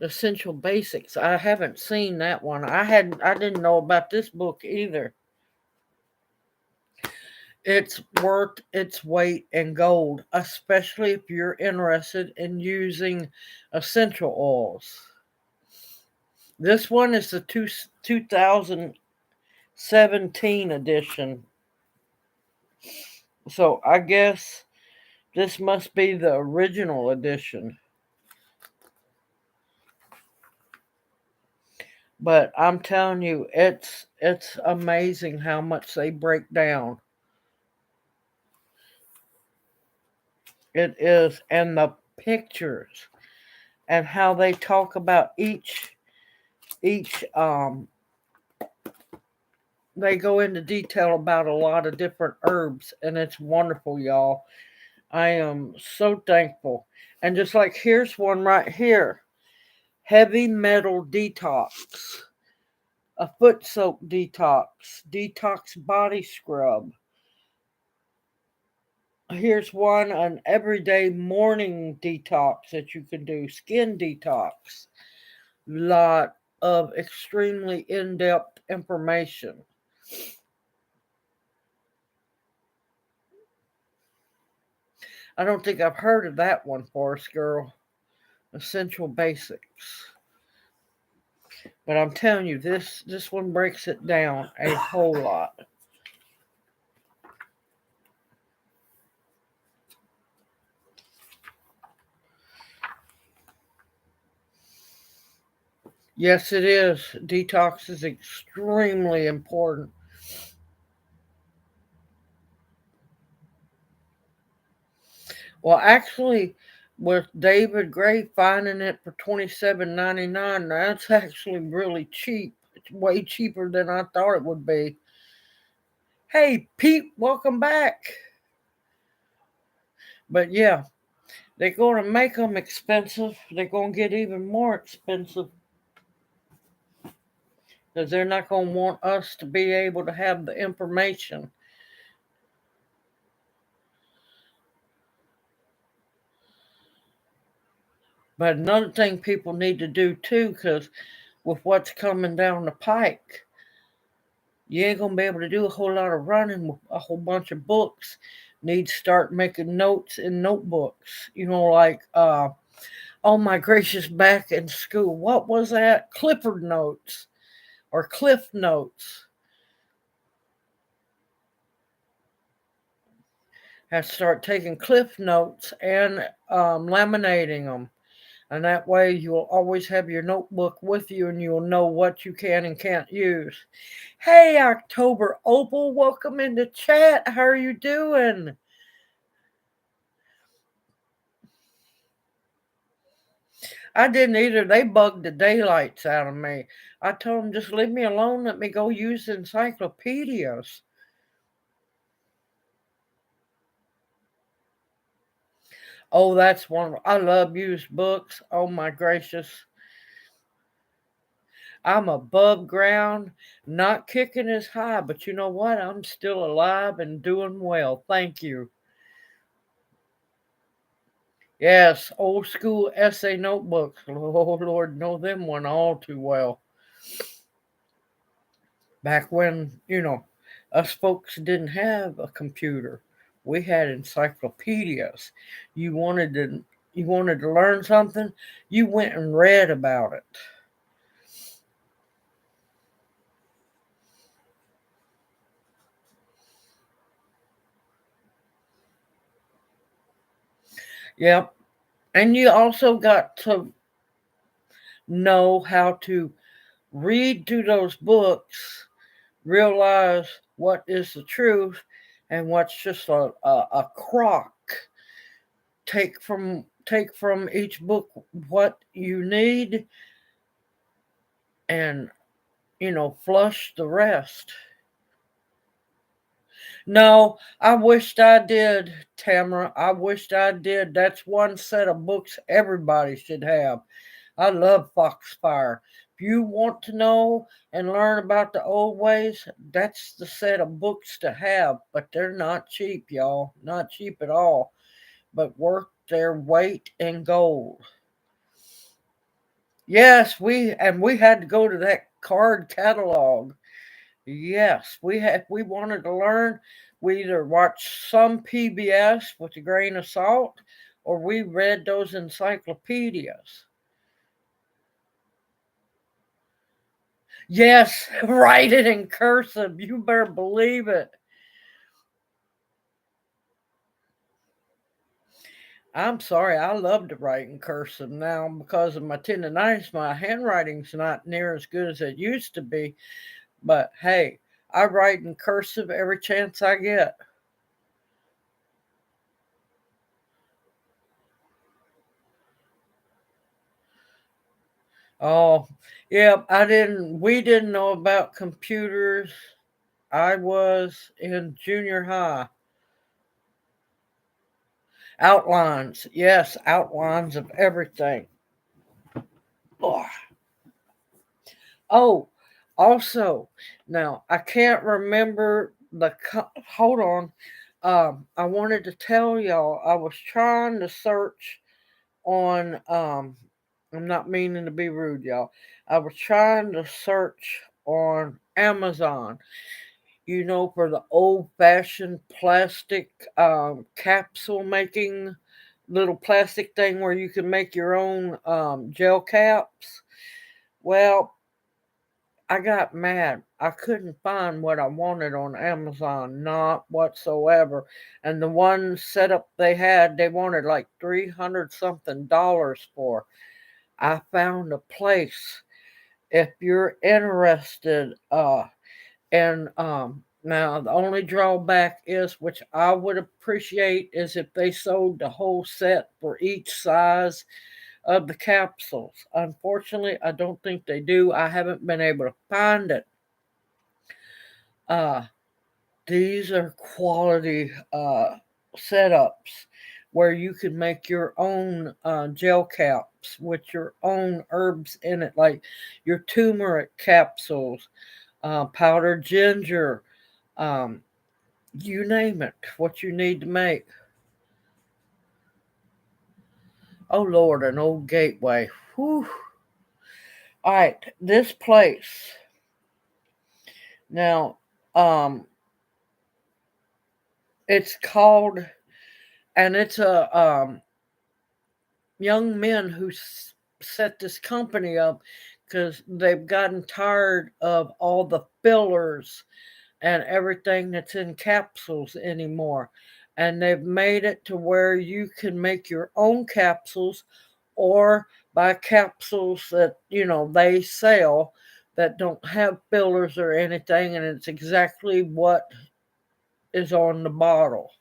Essential Basics. I haven't seen that one. I didn't know about this book either. It's worth its weight in gold, especially if you're interested in using essential oils. This one is the 2017 edition. So I guess this must be the original edition. But I'm telling you, it's amazing how much they break down. It is, and the pictures and how they talk about each they go into detail about a lot of different herbs, and it's wonderful, y'all. I am so thankful. And just like here's one right here. Heavy metal detox. A foot soak detox. Detox body scrub. Here's one, an everyday morning detox that you can do. Skin detox. Lot of extremely in-depth information. I don't think I've heard of that one, Forest Girl. Essential Basics. But I'm telling you, this one breaks it down a whole lot. Yes, it is. Detox is extremely important. Well, actually, with David Gray finding it for $27.99, that's actually really cheap. It's way cheaper than I thought it would be. Hey, Pete, welcome back. But yeah, they're going to make them expensive. They're going to get even more expensive because they're not going to want us to be able to have the information. But another thing people need to do too, because with what's coming down the pike, you ain't going to be able to do a whole lot of running with a whole bunch of books. Need to start making notes in notebooks. Like, oh my gracious, back in school, what was that? Clifford Notes or Cliff Notes. Have to start taking Cliff Notes and laminating them. And that way you'll always have your notebook with you and you'll know what you can and can't use. Hey, October Opal, welcome into chat. How are you doing? I didn't either. They bugged the daylights out of me. I told them, just leave me alone. Let me go use encyclopedias. Oh, that's one. I love used books. Oh, my gracious. I'm above ground, not kicking as high, but you know what? I'm still alive and doing well. Thank you. Yes, old school essay notebooks. Oh, Lord, know them one all too well. Back when, us folks didn't have a computer. We had encyclopedias. You wanted to learn something, you went and read about it. Yep. And you also got to know how to read through those books, realize what is the truth and what's just a crock. Take from each book what you need and flush the rest. No, I wished I did, Tamara. I wished I did. That's one set of books everybody should have. I love Foxfire. If you want to know and learn about the old ways, that's the set of books to have, but they're not cheap, y'all. Not cheap at all, but worth their weight in gold. Yes, we had to go to that card catalog. Yes, we had if we wanted to learn, we either watched some PBS with a grain of salt or we read those encyclopedias. Yes, write it in cursive. You better believe it. I'm sorry, I love to write in cursive now because of my tendonitis. My handwriting's not near as good as it used to be, but hey, I write in cursive every chance I get. Oh, yeah, we didn't know about computers. I was in junior high. Outlines, yes, outlines of everything. Oh, oh, also, now I can't remember hold on. I wanted to tell y'all I was trying to search on I'm not meaning to be rude, y'all. I was trying to search on Amazon, for the old fashioned plastic capsule making little plastic thing where you can make your own gel caps. Well, I got mad. I couldn't find what I wanted on Amazon, not whatsoever. And the one setup they had, they wanted like 300 something dollars for. I found a place. If you're interested, and now the only drawback is, which I would appreciate, is if they sold the whole set for each size of the capsules. Unfortunately, I don't think they do. I haven't been able to find it. Uh, these are quality setups where you can make your own gel caps with your own herbs in it, like your turmeric capsules, powdered ginger, um, you name it, what you need to make. Oh Lord, an old gateway. Whew. All right, this place. Now, um, it's called, and it's a young men who set this company up because they've gotten tired of all the fillers and everything that's in capsules anymore. And they've made it to where you can make your own capsules or buy capsules that, they sell that don't have fillers or anything. And it's exactly what is on the bottle.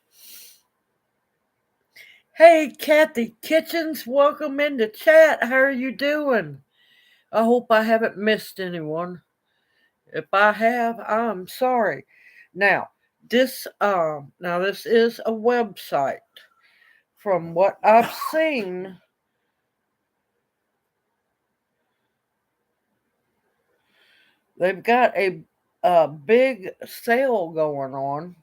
Hey, Kathy Kitchens, welcome into chat. How are you doing? I hope I haven't missed anyone. If I have, I'm sorry. Now, this is a website. From what I've seen, they've got a big sale going on.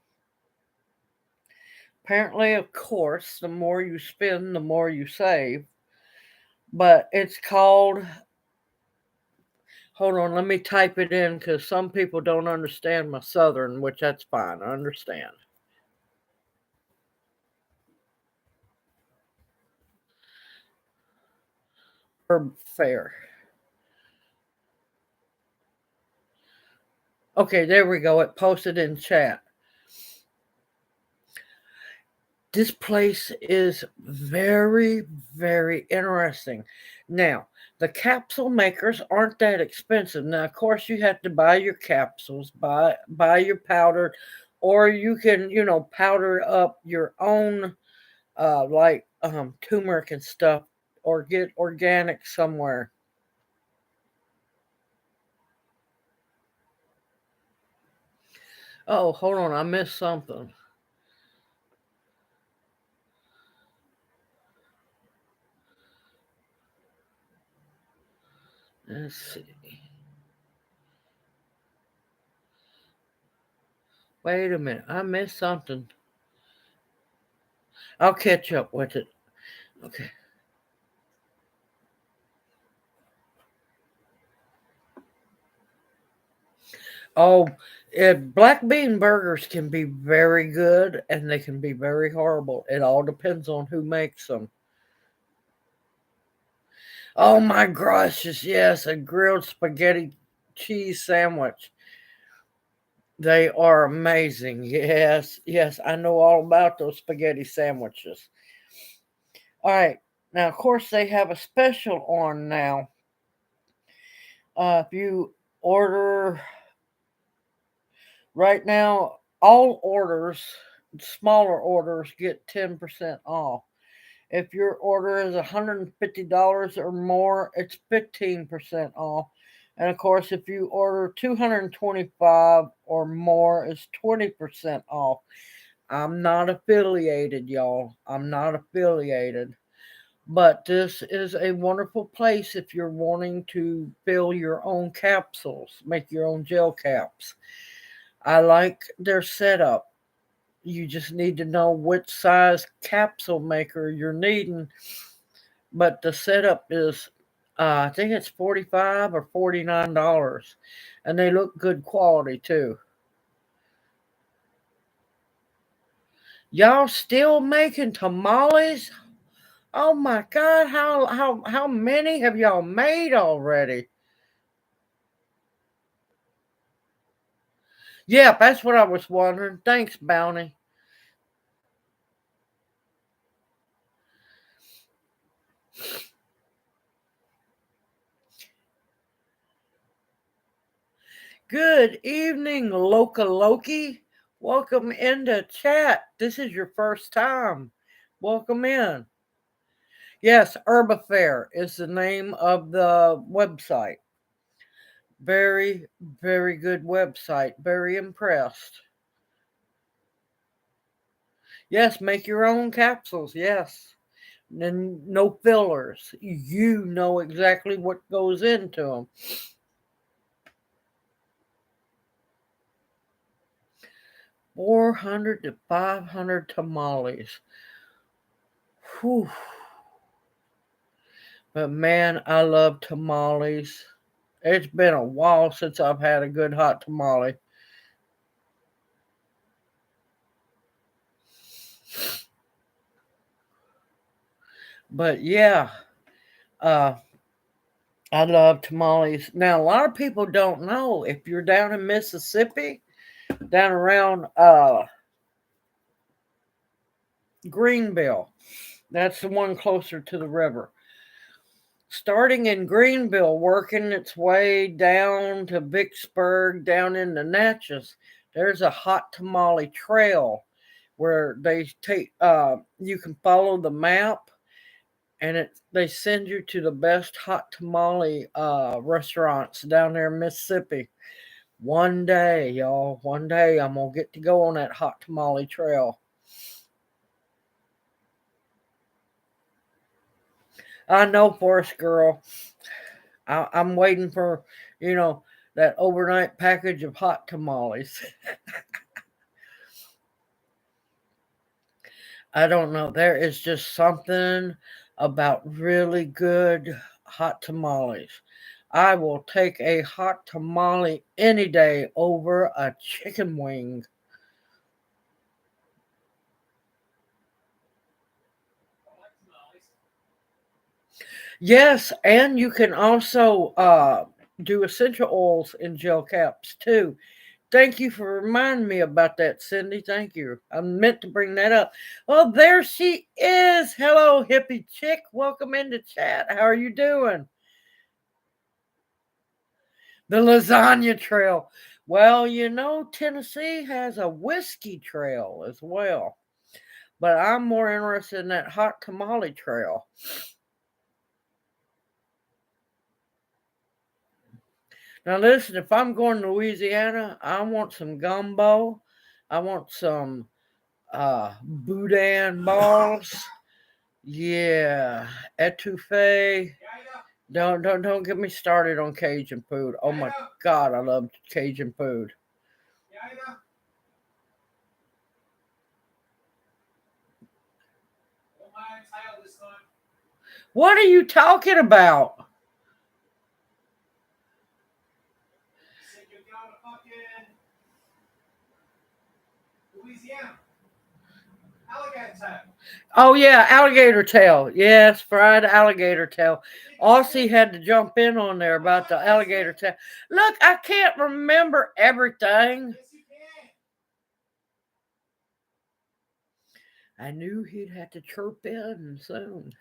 Apparently, of course, the more you spend, the more you save. But it's called, hold on, let me type it in because some people don't understand my southern, which that's fine. I understand. Herb Fair. Okay, there we go. It posted in chat. This place is very, very interesting. Now, the capsule makers aren't that expensive. Now, of course, you have to buy your capsules, buy your powder, or you can, powder up your own, like turmeric and stuff, or get organic somewhere. Oh, hold on, I missed something. Let's see. Wait a minute. I missed something. I'll catch up with it. Okay. Oh, black bean burgers can be very good and they can be very horrible. It all depends on who makes them. Oh my gracious, yes, a grilled spaghetti cheese sandwich. They are amazing. Yes, yes, I know all about those spaghetti sandwiches. All right. Now, of course, they have a special on now. If you order right now, all orders, smaller orders, get 10% off. If your order is $150 or more, it's 15% off. And of course, if you order 225 or more, it's 20% off. I'm not affiliated, y'all. I'm not affiliated. But this is a wonderful place if you're wanting to fill your own capsules, make your own gel caps. I like their setup. You just need to know which size capsule maker you're needing. But the setup is, I think it's $45 or $49, and they look good quality too. Y'all still making tamales? Oh my God! How many have y'all made already? Yeah, that's what I was wondering. Thanks, Bounty. Good evening, Loka Loki. Welcome into chat. This is your first time. Welcome in. Yes, Herb Affair is the name of the website. Very, very good website. Very impressed. Yes, make your own capsules. Yes. And no fillers. You know exactly what goes into them. 400 to 500 tamales. Whew. But man, I love tamales. It's been a while since I've had a good hot tamale. But yeah, uh, I love tamales. Now, a lot of people don't know if you're down in Mississippi, down around Greenville, that's the one closer to the river. Starting in Greenville, working its way down to Vicksburg, down into Natchez, there's a hot tamale trail where they take you can follow the map and they send you to the best hot tamale restaurants down there in Mississippi. One day, y'all, one day I'm gonna get to go on that hot tamale trail. I know, Forest Girl. I'm waiting for, you know, that overnight package of hot tamales. I don't know. There is just something about really good hot tamales. I will take a hot tamale any day over a chicken wing. Yes, and you can also do essential oils in gel caps too. Thank you for reminding me about that, Cindy. Thank you. I meant to bring that up. Oh, there she is. Hello, hippie chick. Welcome into chat. How are you doing? The lasagna trail. Well, you know, Tennessee has a whiskey trail as well. But I'm more interested in that hot tamale trail. Now, listen, if I'm going to Louisiana, I want some gumbo. I want some boudin balls. Yeah, etouffee. Don't get me started on Cajun food. Oh my God, I love Cajun food. What are you talking about? Oh yeah, alligator tail. Yes, fried alligator tail. Aussie had to jump in on there about the alligator tail. Look, I can't remember everything. I knew he'd have to chirp in soon.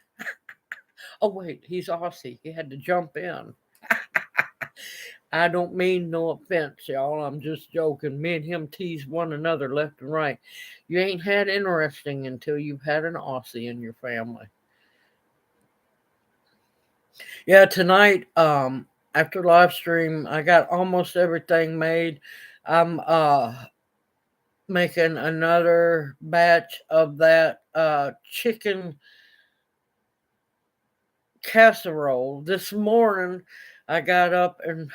Oh wait, he's Aussie. He had to jump in. I don't mean no offense, y'all. I'm just joking. Me and him tease one another left and right. You ain't had interesting until you've had an Aussie in your family. Yeah, tonight, after live stream, I got almost everything made. I'm making another batch of that chicken casserole. This morning I got up and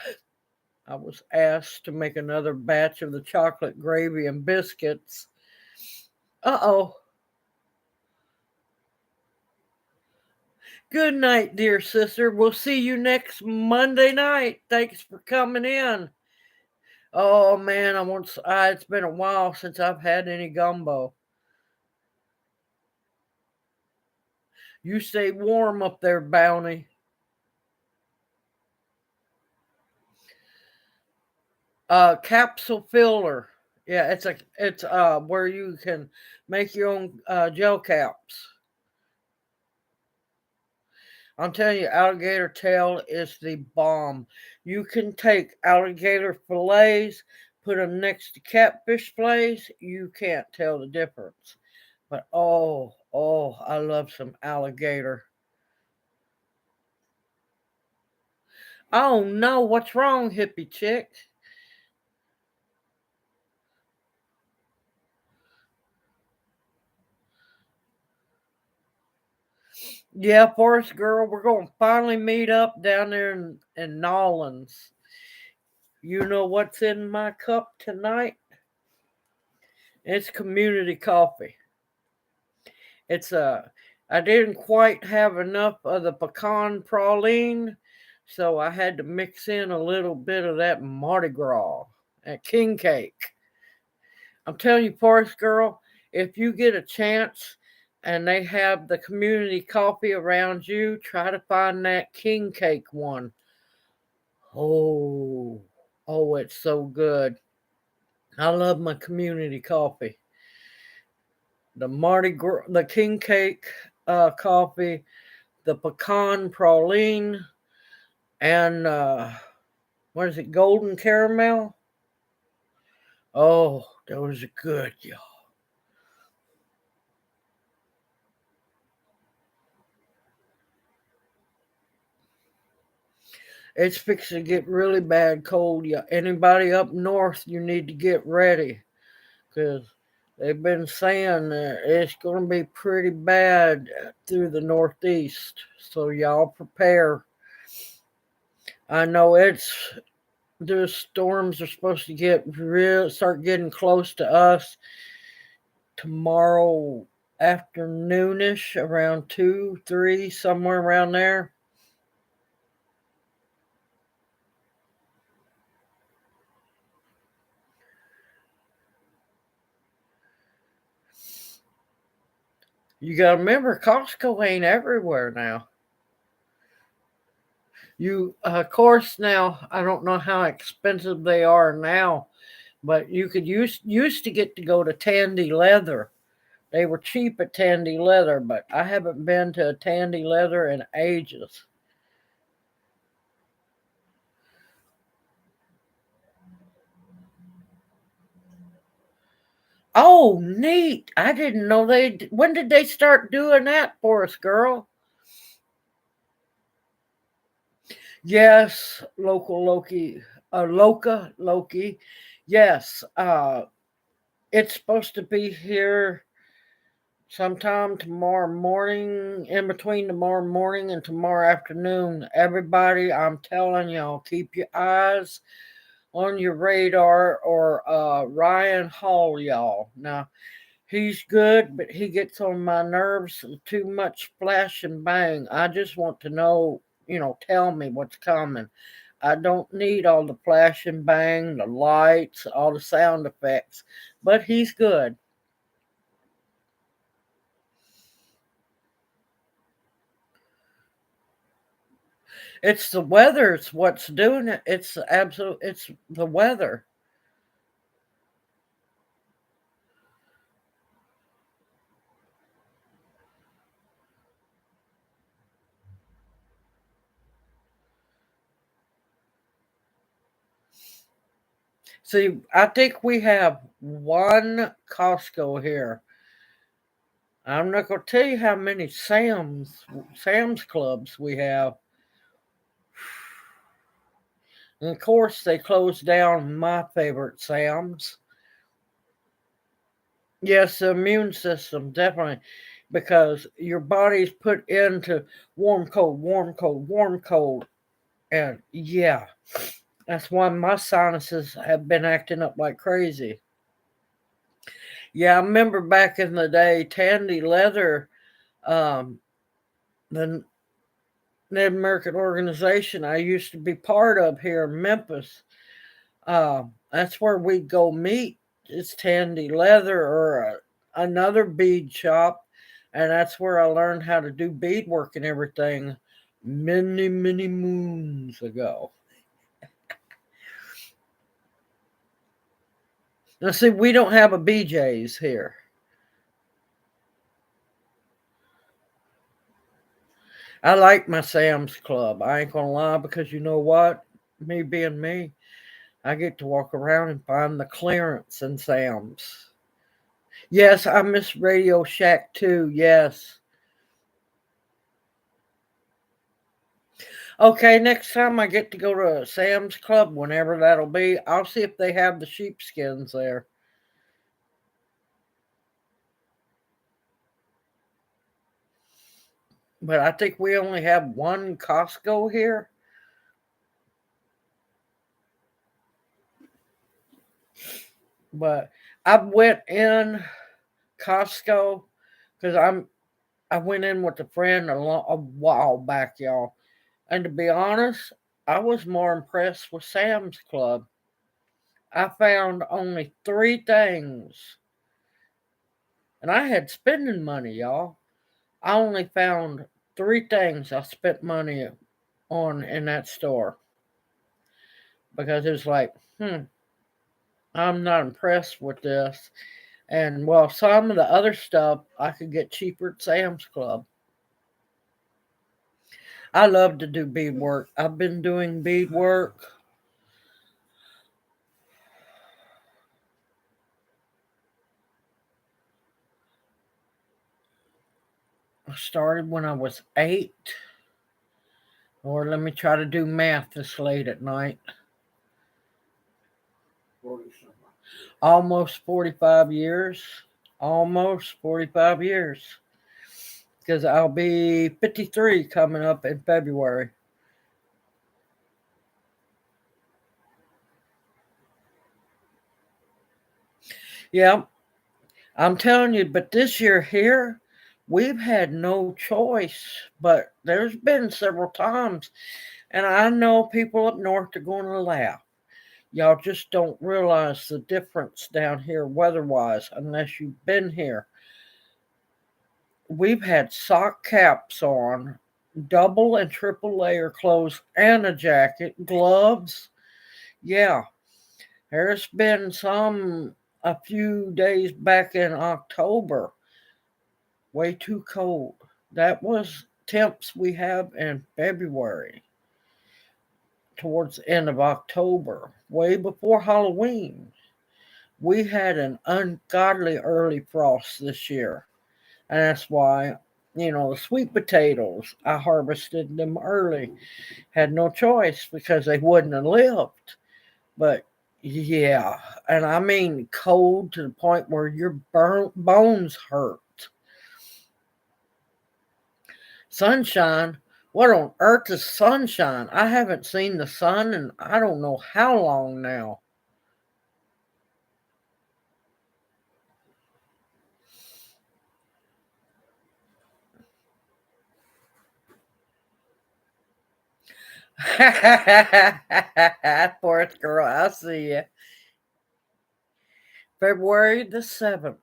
I was asked to make another batch of the chocolate gravy and biscuits. Uh-oh. Good night, dear sister. We'll see you next Monday night. Thanks for coming in. Oh man, it's been a while since I've had any gumbo. You stay warm up there, Bounty. Capsule filler. Yeah, it's where you can make your own gel caps. I'm telling you, alligator tail is the bomb. You can take alligator fillets, put them next to catfish fillets. You can't tell the difference. But I love some alligator. Oh no, what's wrong, hippie chick? Yeah, Forest Girl, we're going to finally meet up down there in Nolans. You know what's in my cup tonight? It's community coffee. I didn't quite have enough of the pecan praline, so I had to mix in a little bit of that Mardi Gras, that king cake. I'm telling you, Forest Girl, if you get a chance and they have the community coffee around you, try to find that king cake one. Oh, it's so good. I love my community coffee. The king cake coffee, the pecan praline, and what is it, golden caramel? Oh, those are good, y'all. It's fixing to get really bad cold. Yeah, anybody up north, you need to get ready because they've been saying that it's going to be pretty bad through the Northeast. So y'all prepare. I know the storms are supposed to start getting close to us tomorrow afternoonish around 2, 3, somewhere around there. You got to remember, Costco ain't everywhere now. Of course, now I don't know how expensive they are now, but you could used to get to go to Tandy Leather. They were cheap at Tandy Leather, but I haven't been to a Tandy Leather in ages. Oh, neat! I didn't know they. When did they start doing that for us, girl? Yes, Loki. Yes, it's supposed to be here sometime tomorrow morning, in between tomorrow morning and tomorrow afternoon. Everybody, I'm telling y'all, keep your eyes on your radar or Ryan Hall, y'all. Now, he's good, but he gets on my nerves. Too much flash and bang. I just want to know, tell me what's coming. I don't need all the flash and bang, the lights, all the sound effects, but he's good. It's the weather. It's what's doing it. It's the weather. See, I think we have one Costco here. I'm not going to tell you how many Sam's Clubs we have. And of course, they closed down my favorite Sam's. Yes, the immune system, definitely, because your body's put into warm, cold, warm, cold, warm, cold. And yeah, that's why my sinuses have been acting up like crazy. Yeah, I remember back in the day, Tandy Leather, um, the Native American organization I used to be part of here in Memphis. That's where we'd go meet. It's Tandy Leather or another bead shop, and that's where I learned how to do beadwork and everything many, many moons ago. Now, see, we don't have a BJ's here. I like my Sam's Club. I ain't gonna lie, because you know what? Me being me, I get to walk around and find the clearance in Sam's. Yes, I miss Radio Shack too. Yes. Okay, next time I get to go to Sam's Club, whenever that'll be, I'll see if they have the sheepskins there. But I think we only have one Costco here. But I went in Costco because I went in with a friend a while back, y'all. And to be honest, I was more impressed with Sam's Club. I found only three things, and I had spending money, y'all. I only found three things I spent money on in that store because it was like, I'm not impressed with this. And well, some of the other stuff I could get cheaper at Sam's Club. I love to do beadwork. I've been doing beadwork. I started when I was 8. Or let me try to do math this late at night. 40. Almost 45 years. Almost 45 years. Because I'll be 53 coming up in February. Yeah, I'm telling you, but this year here, we've had no choice. But there's been several times, and I know people up north are going to laugh. Y'all just don't realize the difference down here weather wise unless you've been here. We've had sock caps on, double and triple layer clothes, and a jacket, gloves. Yeah, there's been a few days back in October, way too cold. That was temps we have in February, towards the end of October, way before Halloween. We had an ungodly early frost this year. And that's why, the sweet potatoes, I harvested them early. Had no choice because they wouldn't have lived. But yeah, and I mean cold to the point where your bones hurt. Sunshine? What on earth is sunshine? I haven't seen the sun in I don't know how long now. Fourth girl, I see you. February the 7th.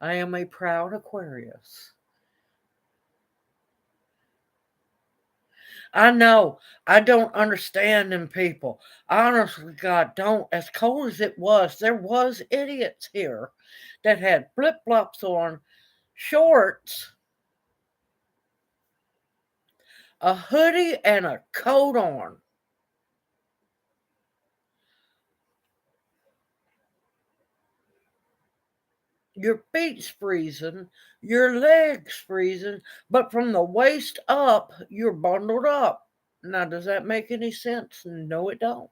I am a proud Aquarius. I know. I don't understand them people. Honestly, God, don't. As cold as it was, there was idiots here that had flip-flops on, shorts, a hoodie, and a coat on. Your feet's freezing, your legs freezing, but from the waist up, you're bundled up. Now, does that make any sense? No, it don't.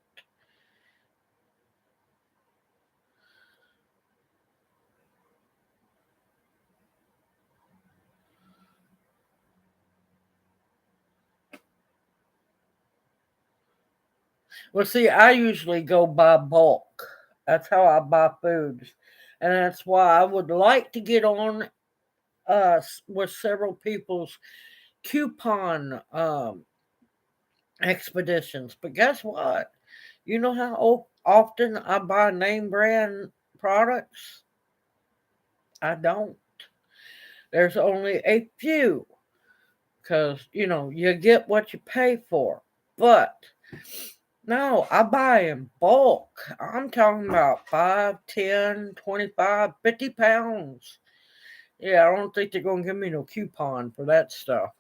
Well, see, I usually go by bulk. That's how I buy foods. And that's why I would like to get on with several people's coupon expeditions. But guess what? You know how often I buy name brand products? I don't. There's only a few because, you get what you pay for. But no, I buy in bulk. I'm talking about 5, 10, 25, 50 pounds. Yeah, I don't think they're going to give me no coupon for that stuff.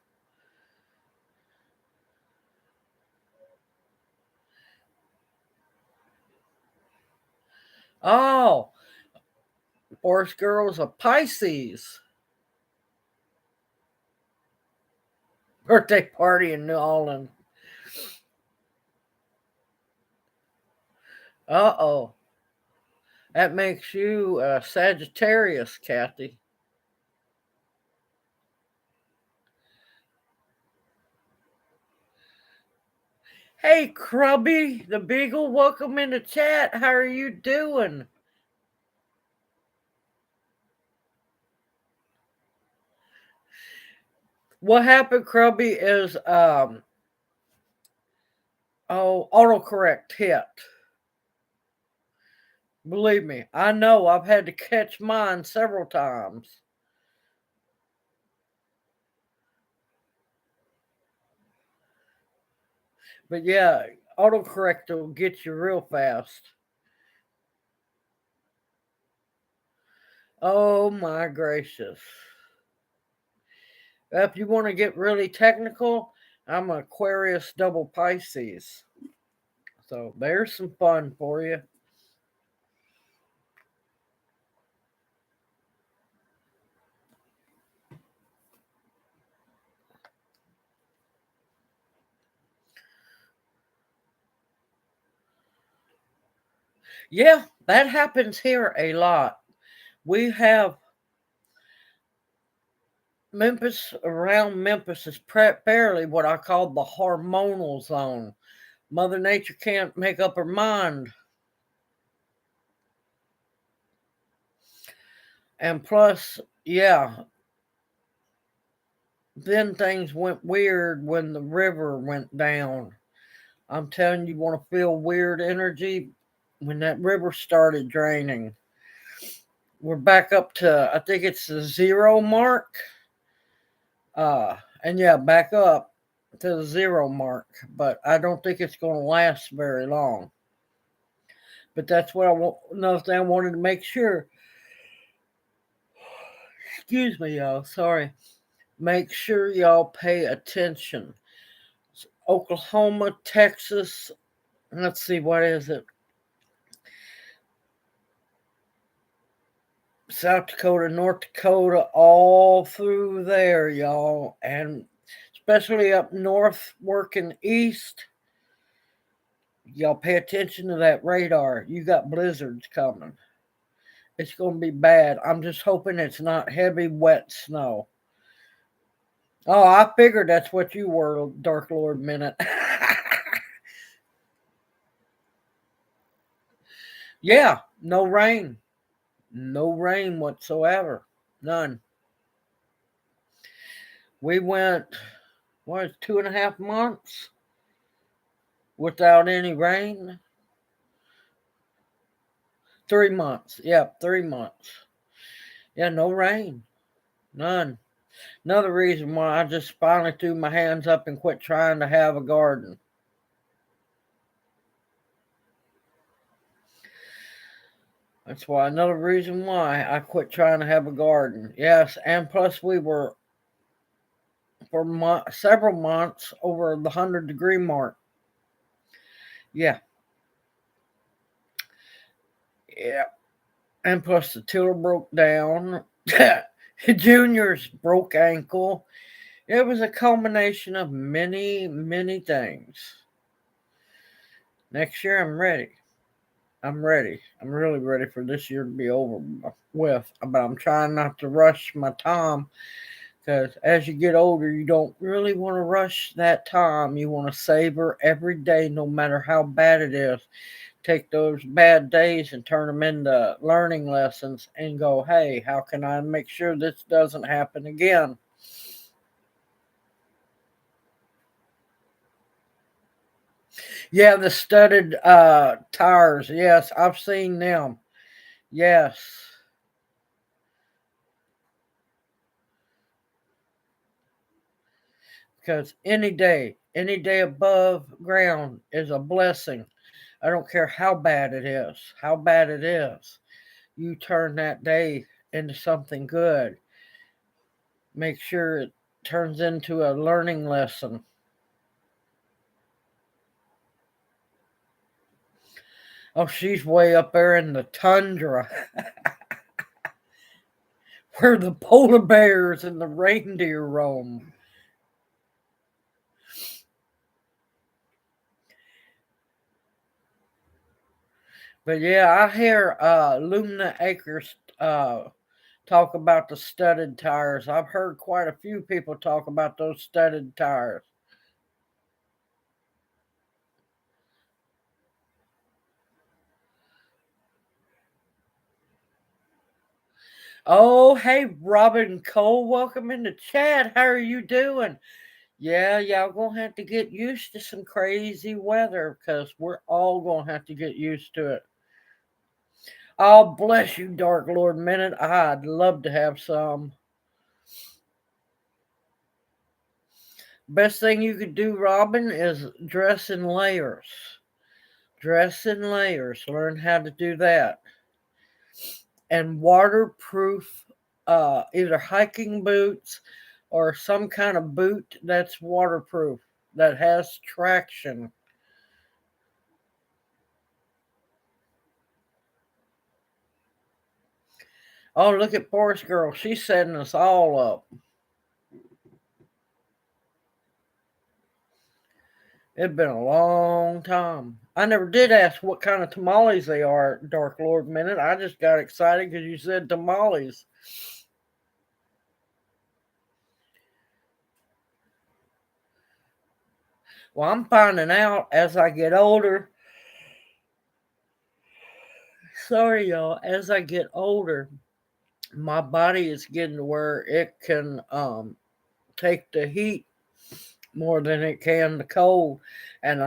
Oh, Forest Girl's a Pisces. Birthday party in New Orleans. Uh-oh. That makes you a Sagittarius, Kathy. Hey, Krubby, the Beagle, welcome in the chat. How are you doing? What happened, Krubby, is autocorrect hit. Believe me, I know. I've had to catch mine several times. But yeah, autocorrect will get you real fast. Oh my gracious. If you want to get really technical, I'm Aquarius double Pisces. So there's some fun for you. Yeah, that happens here a lot. We have around Memphis is fairly what I call the hormonal zone. Mother Nature can't make up her mind. And plus, yeah, then things went weird when the river went down. I'm telling you, want to feel weird energy when that river started draining. We're back up to, I think it's the 0 mark. And yeah, back up to the 0 mark, but I don't think it's going to last very long. But that's what another thing I wanted to make sure. Excuse me, y'all. Sorry. Make sure y'all pay attention. Oklahoma, Texas. Let's see, what is it? South Dakota, North Dakota, all through there, y'all. And especially up north, working east, y'all pay attention to that radar. You got blizzards coming. It's going to be bad. I'm just hoping it's not heavy, wet snow. Oh, I figured that's what you were, Dark Lord Minute. Yeah, no rain. No rain whatsoever. None. We went, what, 2.5 months without any rain? 3 months. Yep, 3 months. Yeah, no rain. None. Another reason why I just finally threw my hands up and quit trying to have a garden. That's why another reason why I quit trying to have a garden. Yes, and plus we were for several months over the 100-degree mark. Yeah, yeah, and plus the tiller broke down. Junior's broke ankle. It was a culmination of many, many things. Next year, I'm ready. I'm ready. I'm really ready for this year to be over with. But I'm trying not to rush my time because as you get older, you don't really want to rush that time. You want to savor every day, no matter how bad it is. Take those bad days and turn them into learning lessons and go, hey, how can I make sure this doesn't happen again? Yeah, the studded tires. Yes, I've seen them. Yes. Because any day above ground is a blessing. I don't care how bad it is, how bad it is. You turn that day into something good. Make sure it turns into a learning lesson. Oh, she's way up there in the tundra where the polar bears and the reindeer roam. But yeah, I hear Lumina Acres talk about the studded tires. I've heard quite a few people talk about those studded tires. Oh, hey, Robin Cole, welcome in the chat. How are you doing? Yeah, y'all gonna have to get used to some crazy weather because we're all gonna have to get used to it. Oh, bless you, Dark Lord Minute. I'd love to have some. Best thing you could do, Robin, is dress in layers. Dress in layers. Learn how to do that. And waterproof, either hiking boots or some kind of boot that's waterproof, that has traction. Oh, look at Forest Girl. She's setting us all up. It's been a long time. I never did ask what kind of tamales they are, Dark Lord Minute. I just got excited because you said tamales. Well, I'm finding out as I get older. Sorry, y'all. As I get older, my body is getting to where it can take the heat more than it can the cold. And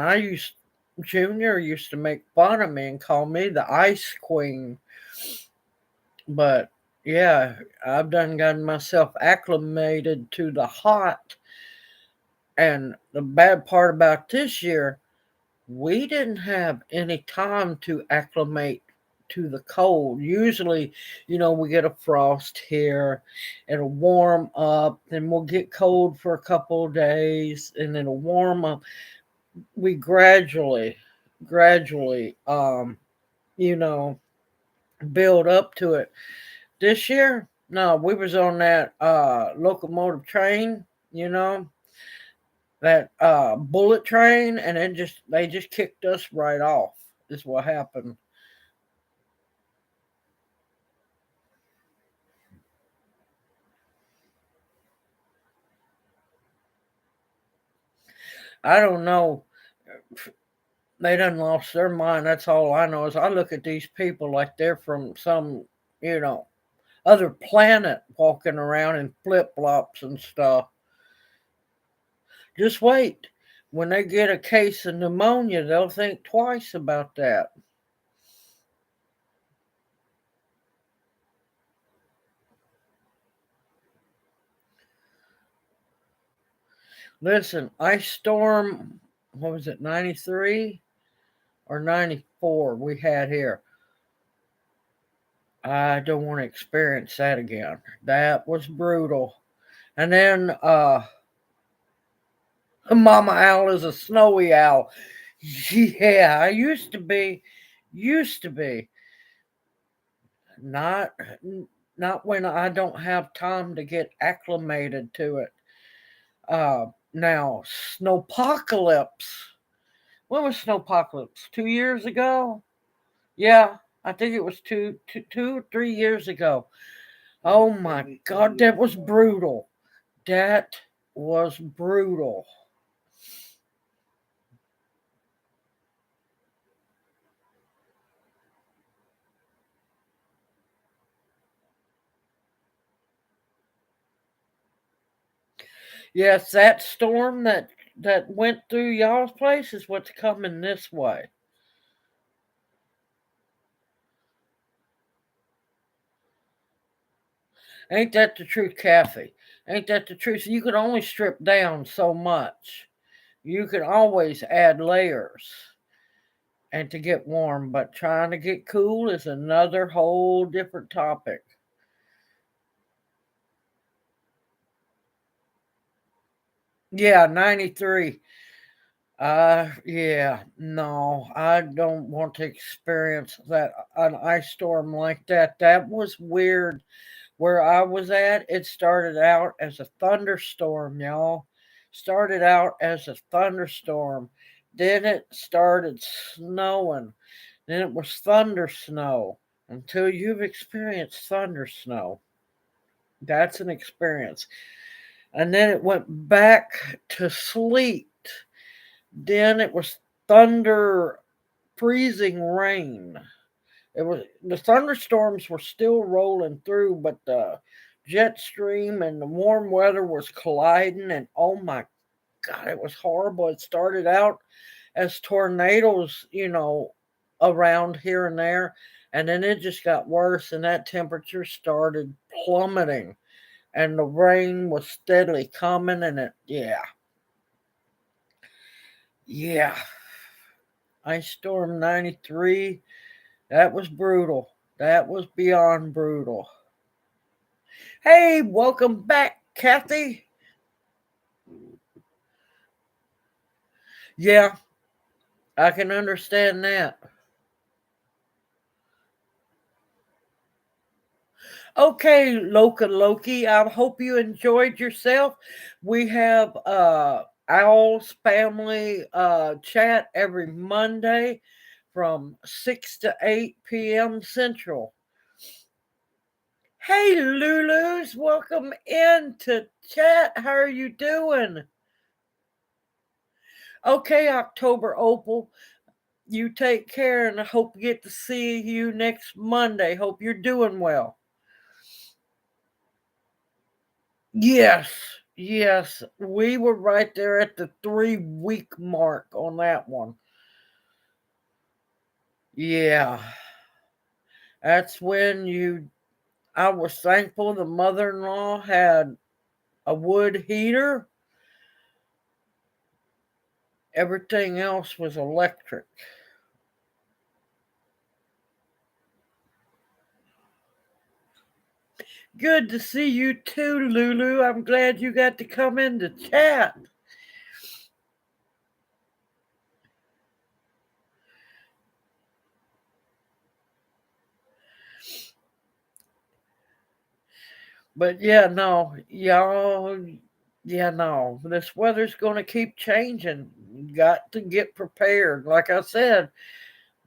Junior used to make fun of me and call me the ice queen. But yeah, I've done gotten myself acclimated to the hot. And the bad part about this year, we didn't have any time to acclimate to the cold. Usually, we get a frost here, it'll warm up, then we'll get cold for a couple of days, and then it'll warm up. We gradually, you know, build up to it. This year, no, we was on that locomotive train, that bullet train, and then they just kicked us right off. Is what happened. I don't know. They done lost their mind. That's all I know is I look at these people like they're from some, you know, other planet walking around in flip flops and stuff. Just wait. When they get a case of pneumonia, they'll think twice about that. Listen, ice storm, what was it, 93 or 94 we had here? I don't want to experience that again. That was brutal. And then Mama Owl is a snowy owl. Yeah, I used to be. Not not when I don't have time to get acclimated to it. Now snowpocalypse. When was snowpocalypse? 2 years ago? Yeah, I think it was 3 years ago. Oh my God, that was brutal. That was brutal. Yes, that storm that went through y'all's place is what's coming this way. Ain't that the truth, Kathy? Ain't that the truth? You can only strip down so much. You can always add layers and to get warm, but trying to get cool is another whole different topic. Yeah, 93. Yeah, no, I don't want to experience that an ice storm like that. That was weird. Where I was at, it started out as a thunderstorm, y'all. Started out as a thunderstorm. Then it started snowing. Then it was thunder snow. Until you've experienced thunder snow, that's an experience. And then it went back to sleet. Then it was thunder, freezing rain. It was the thunderstorms were still rolling through, but the jet stream and the warm weather was colliding, and oh my God, it was horrible. It started out as tornadoes, around here and there, and then it just got worse, and that temperature started plummeting, and the rain was steadily coming, and yeah, Ice Storm 93, that was brutal. That was beyond brutal. Hey, welcome back, Kathy. Yeah, I can understand that. Okay, Loka Loki, I hope you enjoyed yourself. We have Owl's family chat every Monday from 6 to 8 p.m. Central. Hey, Lulus, welcome into chat. How are you doing? Okay, October Opal, you take care and I hope to get to see you next Monday. Hope you're doing well. Yes, yes, we were right there at the 3 week mark on that one. Yeah, that's when I was thankful the mother in law had a wood heater. Everything else was electric. Good to see you too, Lulu. I'm glad you got to come in to chat. But yeah, no, y'all, yeah, no, this weather's going to keep changing. You got to get prepared. Like I said,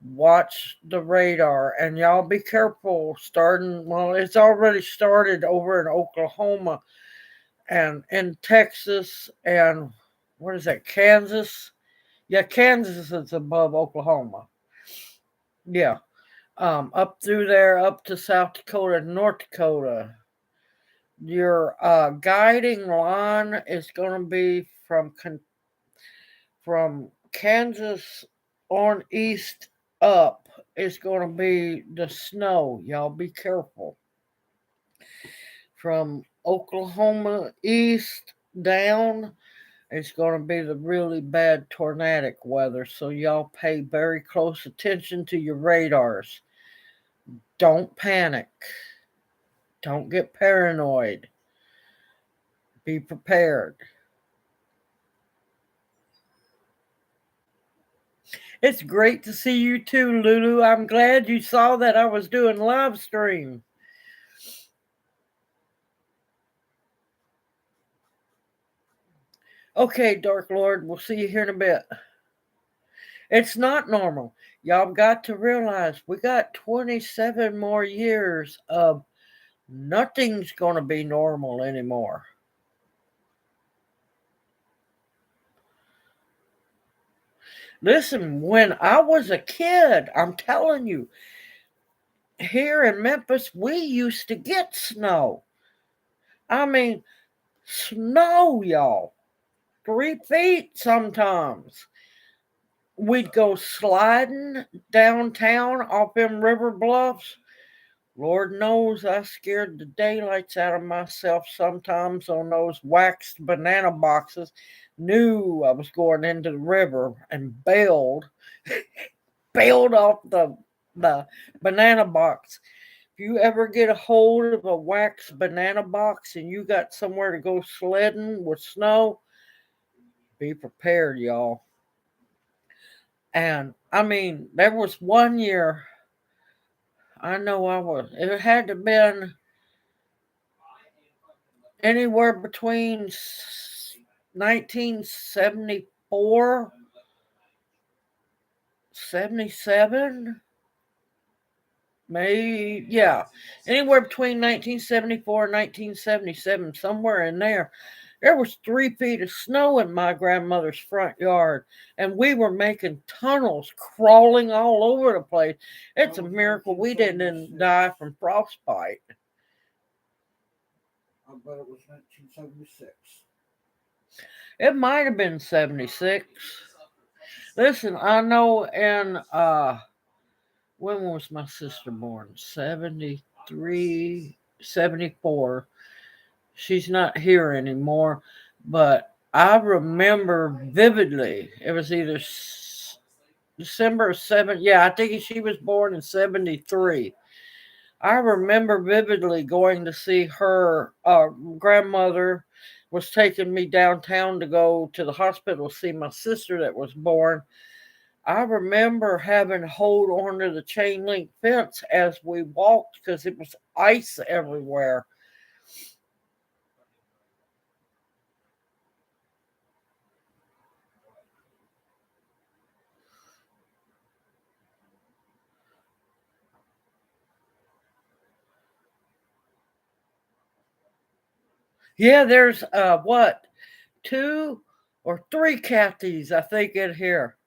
watch the radar and y'all be careful starting. Well, it's already started over in Oklahoma and in Texas and what is that, Kansas? Yeah, Kansas is above Oklahoma. Yeah. Up through there, up to South Dakota, North Dakota. Your guiding line is going to be from Kansas on east up. It's going to be the snow. Y'all be careful. From Oklahoma east down, it's going to be the really bad tornadic weather. So y'all pay very close attention to your radars. Don't panic. Don't get paranoid. Be prepared. It's great to see you too, Lulu. I'm glad you saw that I was doing live stream. Okay, Dark Lord, we'll see you here in a bit. It's not normal. Y'all got to realize we got 27 more years of nothing's going to be normal anymore. Listen, when I was a kid, I'm telling you, here in Memphis, we used to get snow. I mean, snow, y'all. 3 feet sometimes. We'd go sliding downtown off them river bluffs. Lord knows I scared the daylights out of myself sometimes on those waxed banana boxes. Knew I was going into the river and bailed off the banana box. If you ever get a hold of a waxed banana box and you got somewhere to go sledding with snow, be prepared, y'all. And I mean, there was one year, I know it had to have been anywhere between 1974, 77, maybe, yeah, anywhere between 1974 and 1977, somewhere in there. There was 3 feet of snow in my grandmother's front yard, and we were making tunnels, crawling all over the place. It's a miracle we didn't die from frostbite. I bet it was 1976. It might have been 76. Listen, I know when was my sister born? 73, 74. She's not here anymore, but I remember vividly. It was either December 7th. Yeah, I think she was born in 73. I remember vividly going to see her grandmother was taking me downtown to go to the hospital to see my sister that was born. I remember having to hold onto the chain link fence as we walked because it was ice everywhere. Yeah, there's what, 2 or 3 Kathys, I think, in here.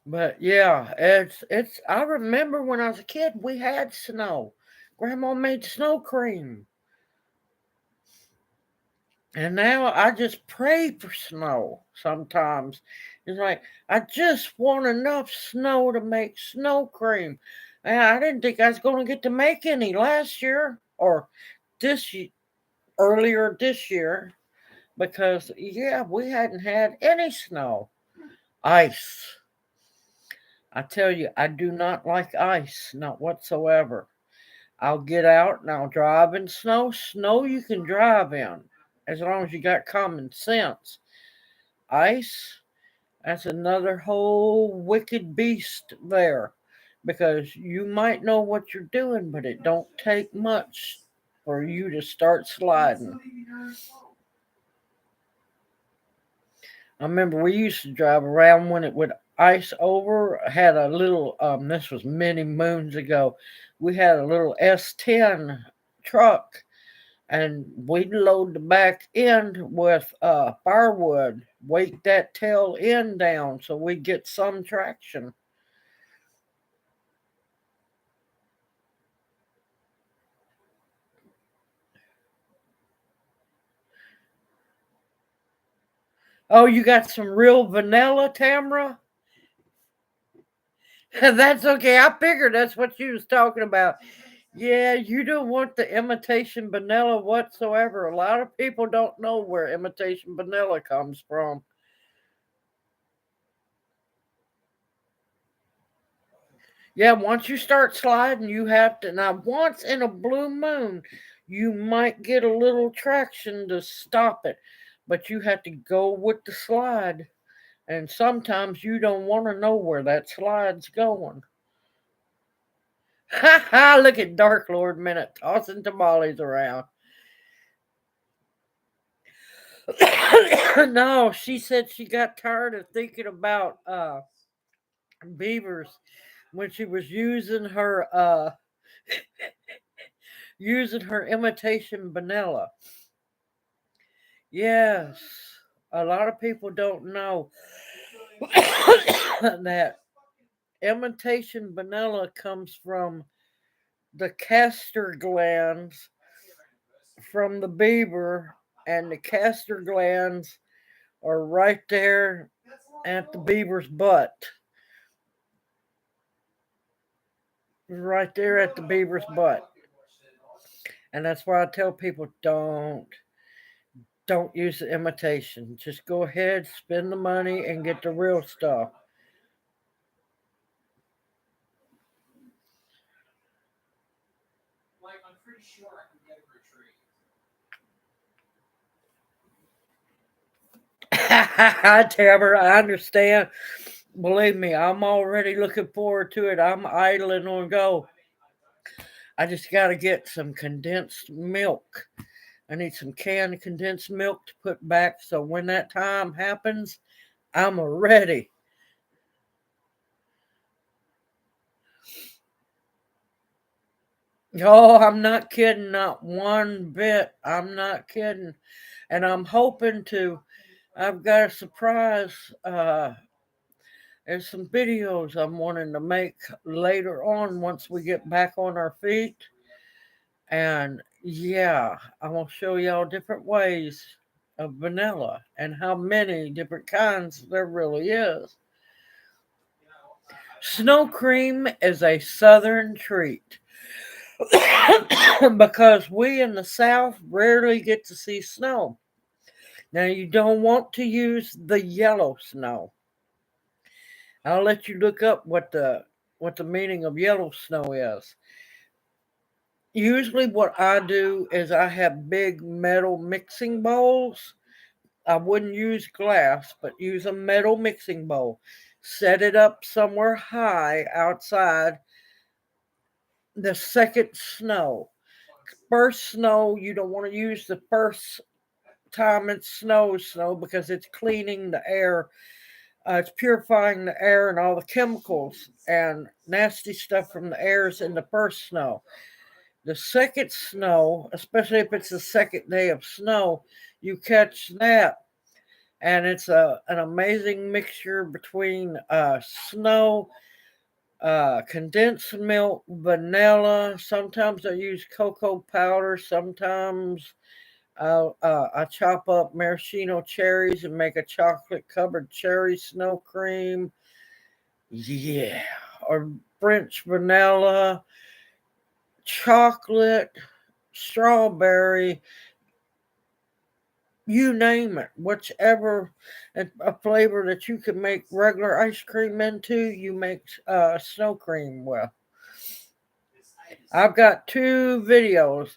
But yeah, it's. I remember when I was a kid, we had snow. Grandma made snow cream, and now I just pray for snow. Sometimes it's like I just want enough snow to make snow cream. And I didn't think I was going to get to make any last year or this earlier this year because yeah, we hadn't had any snow. Ice. I tell you, I do not like ice, not whatsoever. I'll get out and I'll drive in snow. Snow you can drive in as long as you got common sense. Ice, that's another whole wicked beast there because you might know what you're doing, but it don't take much for you to start sliding. I remember we used to drive around when it would ice over. Had a little. This was many moons ago. We had a little S10 truck, and we'd load the back end with firewood, weight that tail end down so we get some traction. Oh, you got some real vanilla, Tamara? That's okay. I figured that's what you was talking about. Yeah, you don't want the imitation vanilla whatsoever. A lot of people don't know where imitation vanilla comes from. Yeah, once you start sliding, you have to. Now, once in a blue moon, you might get a little traction to stop it, but you have to go with the slide. And sometimes you don't want to know where that slide's going. Ha ha! Look at Dark Lord Minute tossing tamales around. No, she said she got tired of thinking about beavers when she was using her imitation vanilla. Yes, a lot of people don't know that imitation vanilla comes from the castor glands from the beaver, and the castor glands are right there at the beaver's butt. Right there at the beaver's butt. And that's why I tell people don't use the imitation. Just go ahead, spend the money, and get the real stuff. Tamara, I understand. Believe me, I'm already looking forward to it. I'm idling on go. I just got to get some condensed milk. I need some canned condensed milk to put back so when that time happens, I'm ready. Oh, I'm not kidding, not one bit. I'm not kidding. And I'm hoping to. I've got a surprise. There's some videos I'm wanting to make later on once we get back on our feet. And yeah, I'm going to show y'all different ways of vanilla and how many different kinds there really is. Snow cream is a southern treat because we in the South rarely get to see snow. Now, you don't want to use the yellow snow. I'll let you look up what the meaning of yellow snow is. Usually what I do is I have big metal mixing bowls. I wouldn't use glass, but use a metal mixing bowl. Set it up somewhere high outside the second snow. First snow, you don't want to use the first time it snow because it's cleaning the air. It's purifying the air and all the chemicals and nasty stuff from the airs in the first snow. The second snow, especially if it's the second day of snow, you catch that, and it's an amazing mixture between snow, condensed milk, vanilla. Sometimes I use cocoa powder. Sometimes I chop up maraschino cherries and make a chocolate covered cherry snow cream. Yeah, or French vanilla, chocolate, strawberry, you name it, whichever a flavor that you can make regular ice cream into, you make snow cream with. I've got two videos.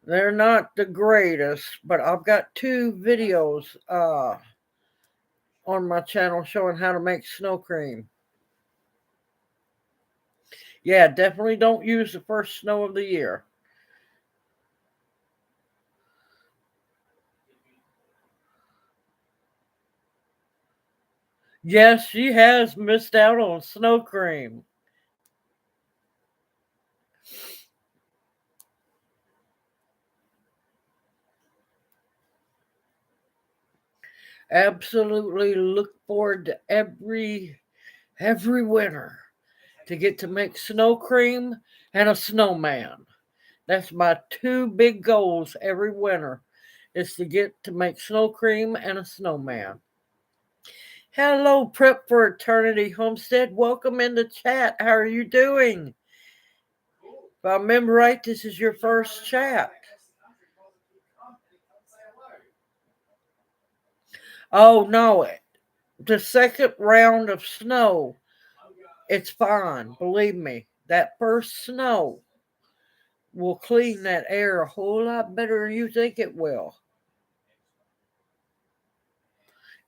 They're not the greatest, but I've got two videos on my channel showing how to make snow cream. Yeah, definitely don't use the first snow of the year. Yes, she has missed out on snow cream. Absolutely look forward to every winter to get to make snow cream and a snowman. That's my two big goals every winter is to get to make snow cream and a snowman. Hello, Prep for Eternity Homestead. Welcome in the chat. How are you doing? If I remember right, this is your first chat. Oh, no. The second round of snow, it's fine. Believe me. That first snow will clean that air a whole lot better than you think it will.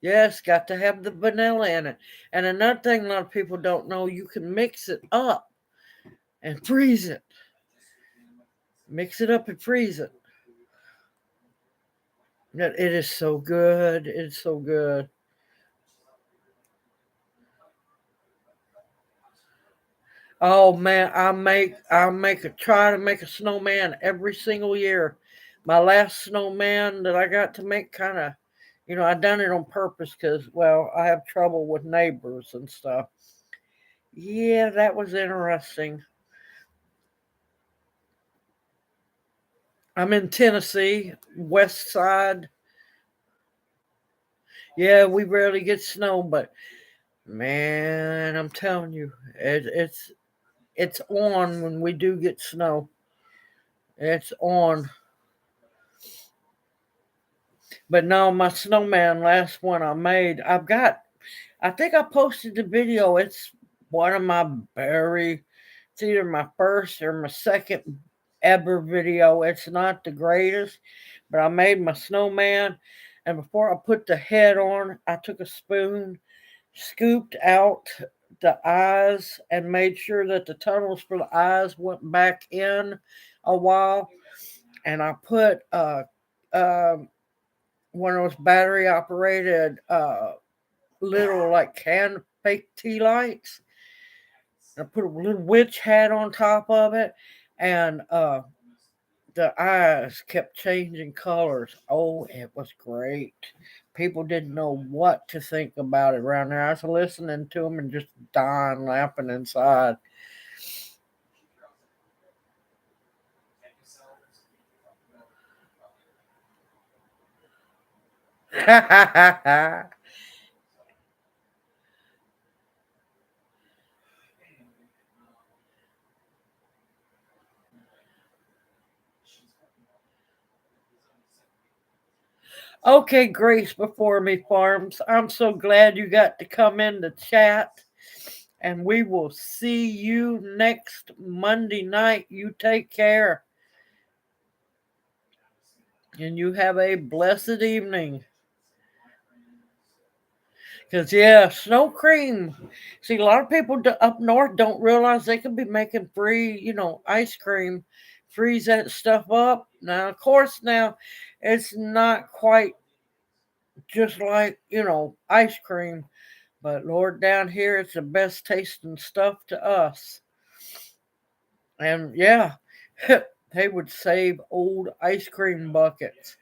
Yes, got to have the vanilla in it. And another thing a lot of people don't know, you can mix it up and freeze it. Mix it up and freeze it. It is so good. It's so good. Oh man, try to make a snowman every single year. My last snowman that I got to make I done it on purpose because, well, I have trouble with neighbors and stuff. Yeah, that was interesting. I'm in Tennessee, west side. Yeah, we rarely get snow, but man, I'm telling you, it's on when we do get snow. It's on. But no, my snowman, last one I made, I think I posted the video. It's one of my it's either my first or my second ever video. It's not the greatest, but I made my snowman. And before I put the head on, I took a spoon, scooped out the eyes, and made sure that the tunnels for the eyes went back in a while. And I put one of those battery operated little like can fake tea lights. I put a little witch hat on top of it, and the eyes kept changing colors. Oh, it was great. People didn't know what to think about it around there. I was listening to them and just dying laughing inside. Okay, Grace before me farms. I'm so glad you got to come in the chat. And we will see you next Monday night. You take care. And you have a blessed evening. Because, yeah, snow cream. See, a lot of people up north don't realize they can be making free, ice cream, freeze that stuff up. Now, of course, it's not quite just like, ice cream. But, Lord, down here, it's the best tasting stuff to us. And, yeah, they would save old ice cream buckets.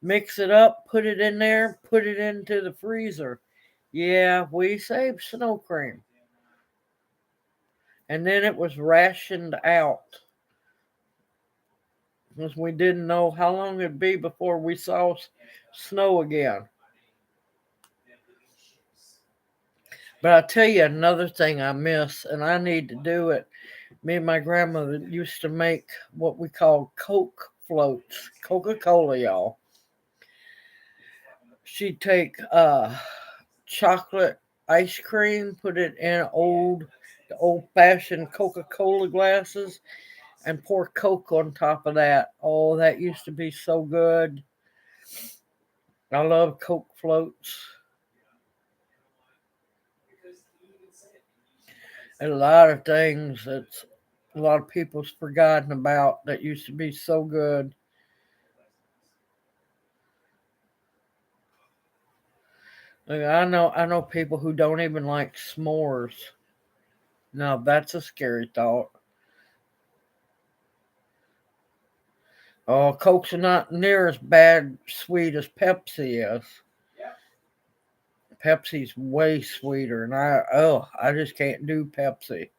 Mix it up, put it in there, put it into the freezer. Yeah, we saved snow cream. And then it was rationed out because we didn't know how long it'd be before we saw snow again. But I'll tell you another thing I miss, and I need to do it. Me and my grandmother used to make what we call Coke floats, Coca-Cola, y'all. She'd take chocolate ice cream, put it in the old-fashioned Coca-Cola glasses, and pour Coke on top of that. Oh, that used to be so good. I love Coke floats. And a lot of things that a lot of people's forgotten about that used to be so good. Like, I know people who don't even like s'mores. Now that's a scary thought. Oh, Coke's not near as bad sweet as Pepsi is. Pepsi's way sweeter, and I just can't do Pepsi.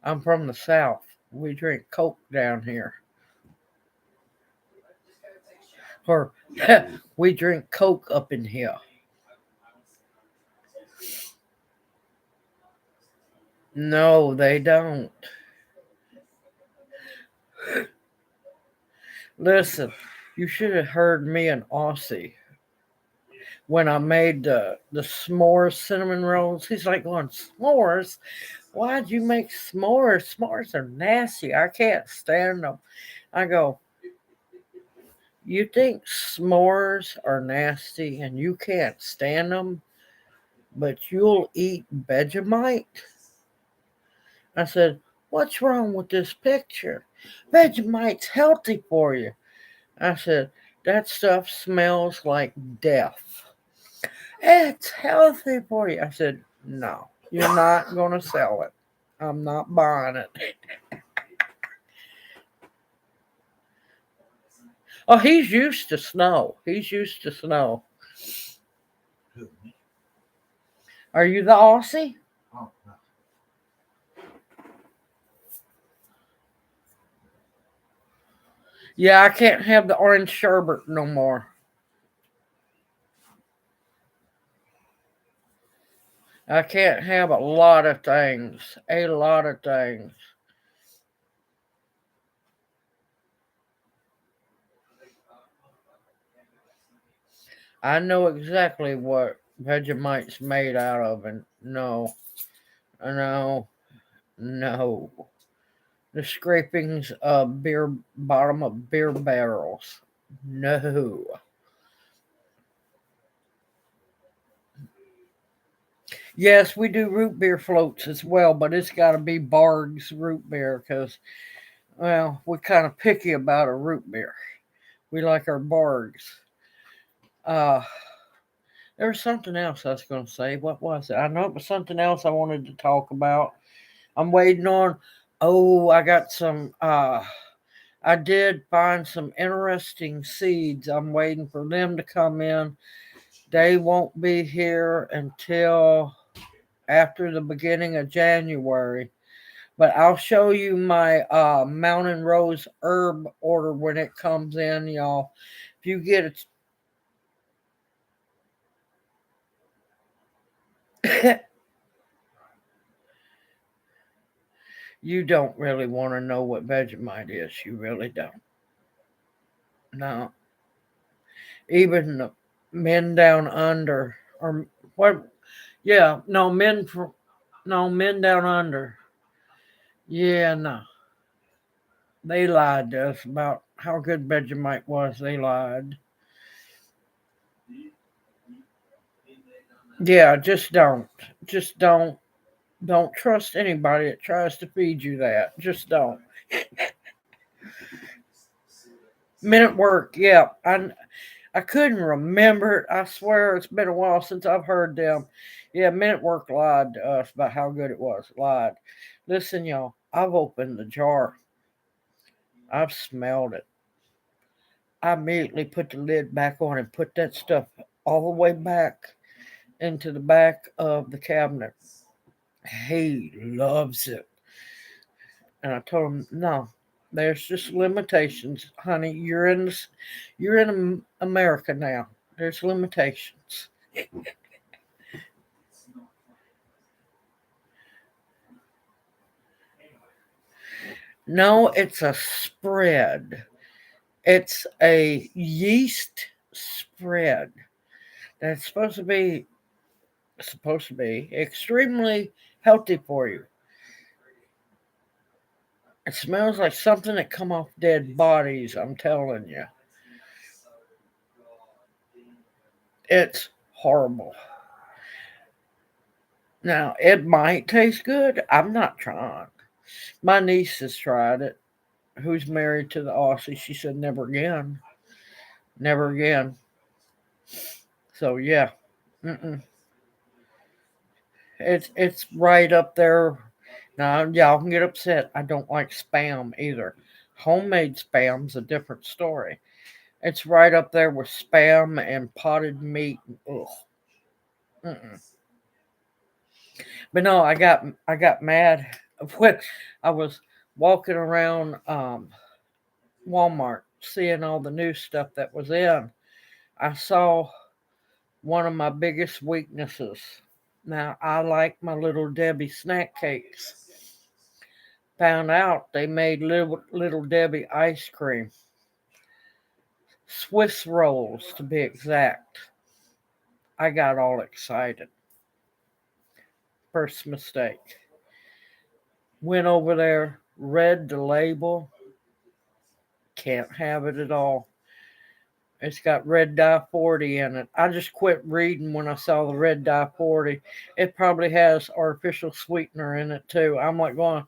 I'm from the South. We drink Coke down here. Or we drink Coke up in here. No, they don't. Listen, you should have heard me and Aussie when I made the s'mores cinnamon rolls. He's like going, s'mores? Why'd you make s'mores? S'mores are nasty. I can't stand them. I go, you think s'mores are nasty and you can't stand them, but you'll eat Vegemite? I said, what's wrong with this picture? Vegemite's healthy for you. I said, that stuff smells like death. It's healthy for you. I said, no, you're not going to sell it. I'm not buying it. Oh, he's used to snow. He's used to snow. Who, me? Are you the Aussie? Oh, no. Yeah, I can't have the orange sherbet no more. I can't have a lot of things. A lot of things. I know exactly what Vegemite's made out of, and no, no, no. The scrapings of beer, bottom of beer barrels. No. Yes, we do root beer floats as well, but it's got to be Barg's root beer because, well, we're kind of picky about a root beer. We like our Bargs. Uh, there was something else I was going to say. What was it? I know it was something else I wanted to talk about. I'm waiting on. Oh, I got some. I did find some interesting seeds. I'm waiting for them to come in. They won't be here until after the beginning of January. But I'll show you my Mountain Rose herb order when it comes in, y'all. If you get it, you don't really want to know what Vegemite is. You really don't. No. Even the men down under, or what? Yeah, no, men down under. Yeah, no. They lied to us about how good Vegemite was. They lied. Yeah, just don't. Just don't. Don't trust anybody that tries to feed you that. Just don't. Men at work, yeah. I couldn't remember it. I swear it's been a while since I've heard them. Yeah, Men at Work lied to us about how good it was. Lied. Listen, y'all, I've opened the jar. I've smelled it. I immediately put the lid back on and put that stuff all the way back into the back of the cabinet. He loves it. And I told him, no, there's just limitations, honey. You're in America now. There's limitations. No, it's a spread. It's a yeast spread that's supposed to be extremely healthy for you. It smells like something that come off dead bodies, I'm telling you. It's horrible. Now, it might taste good. I'm not trying. My niece has tried it, who's married to the Aussie. She said never again. Never again. So yeah. Mm-mm. It's right up there. Now, y'all can get upset. I don't like spam either. Homemade spam's a different story. It's right up there with spam and potted meat. Ugh. Mm-mm. But no, I got mad when I was walking around Walmart seeing all the new stuff that was in. I saw one of my biggest weaknesses. Now, I like my little Debbie snack cakes. Found out they made little Debbie ice cream. Swiss rolls, to be exact. I got all excited. First mistake. Went over there, read the label. Can't have it at all. It's got red dye 40 in it. I just quit reading when I saw the red dye 40. It probably has artificial sweetener in it too. I'm like going,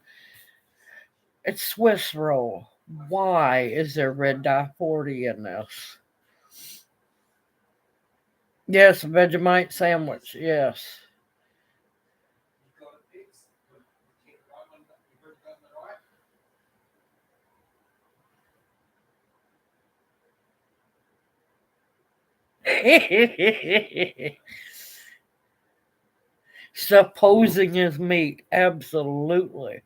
it's Swiss roll. Why is there red dye 40 in this? Yes, a Vegemite sandwich. Yes. Supposing is meat. Absolutely.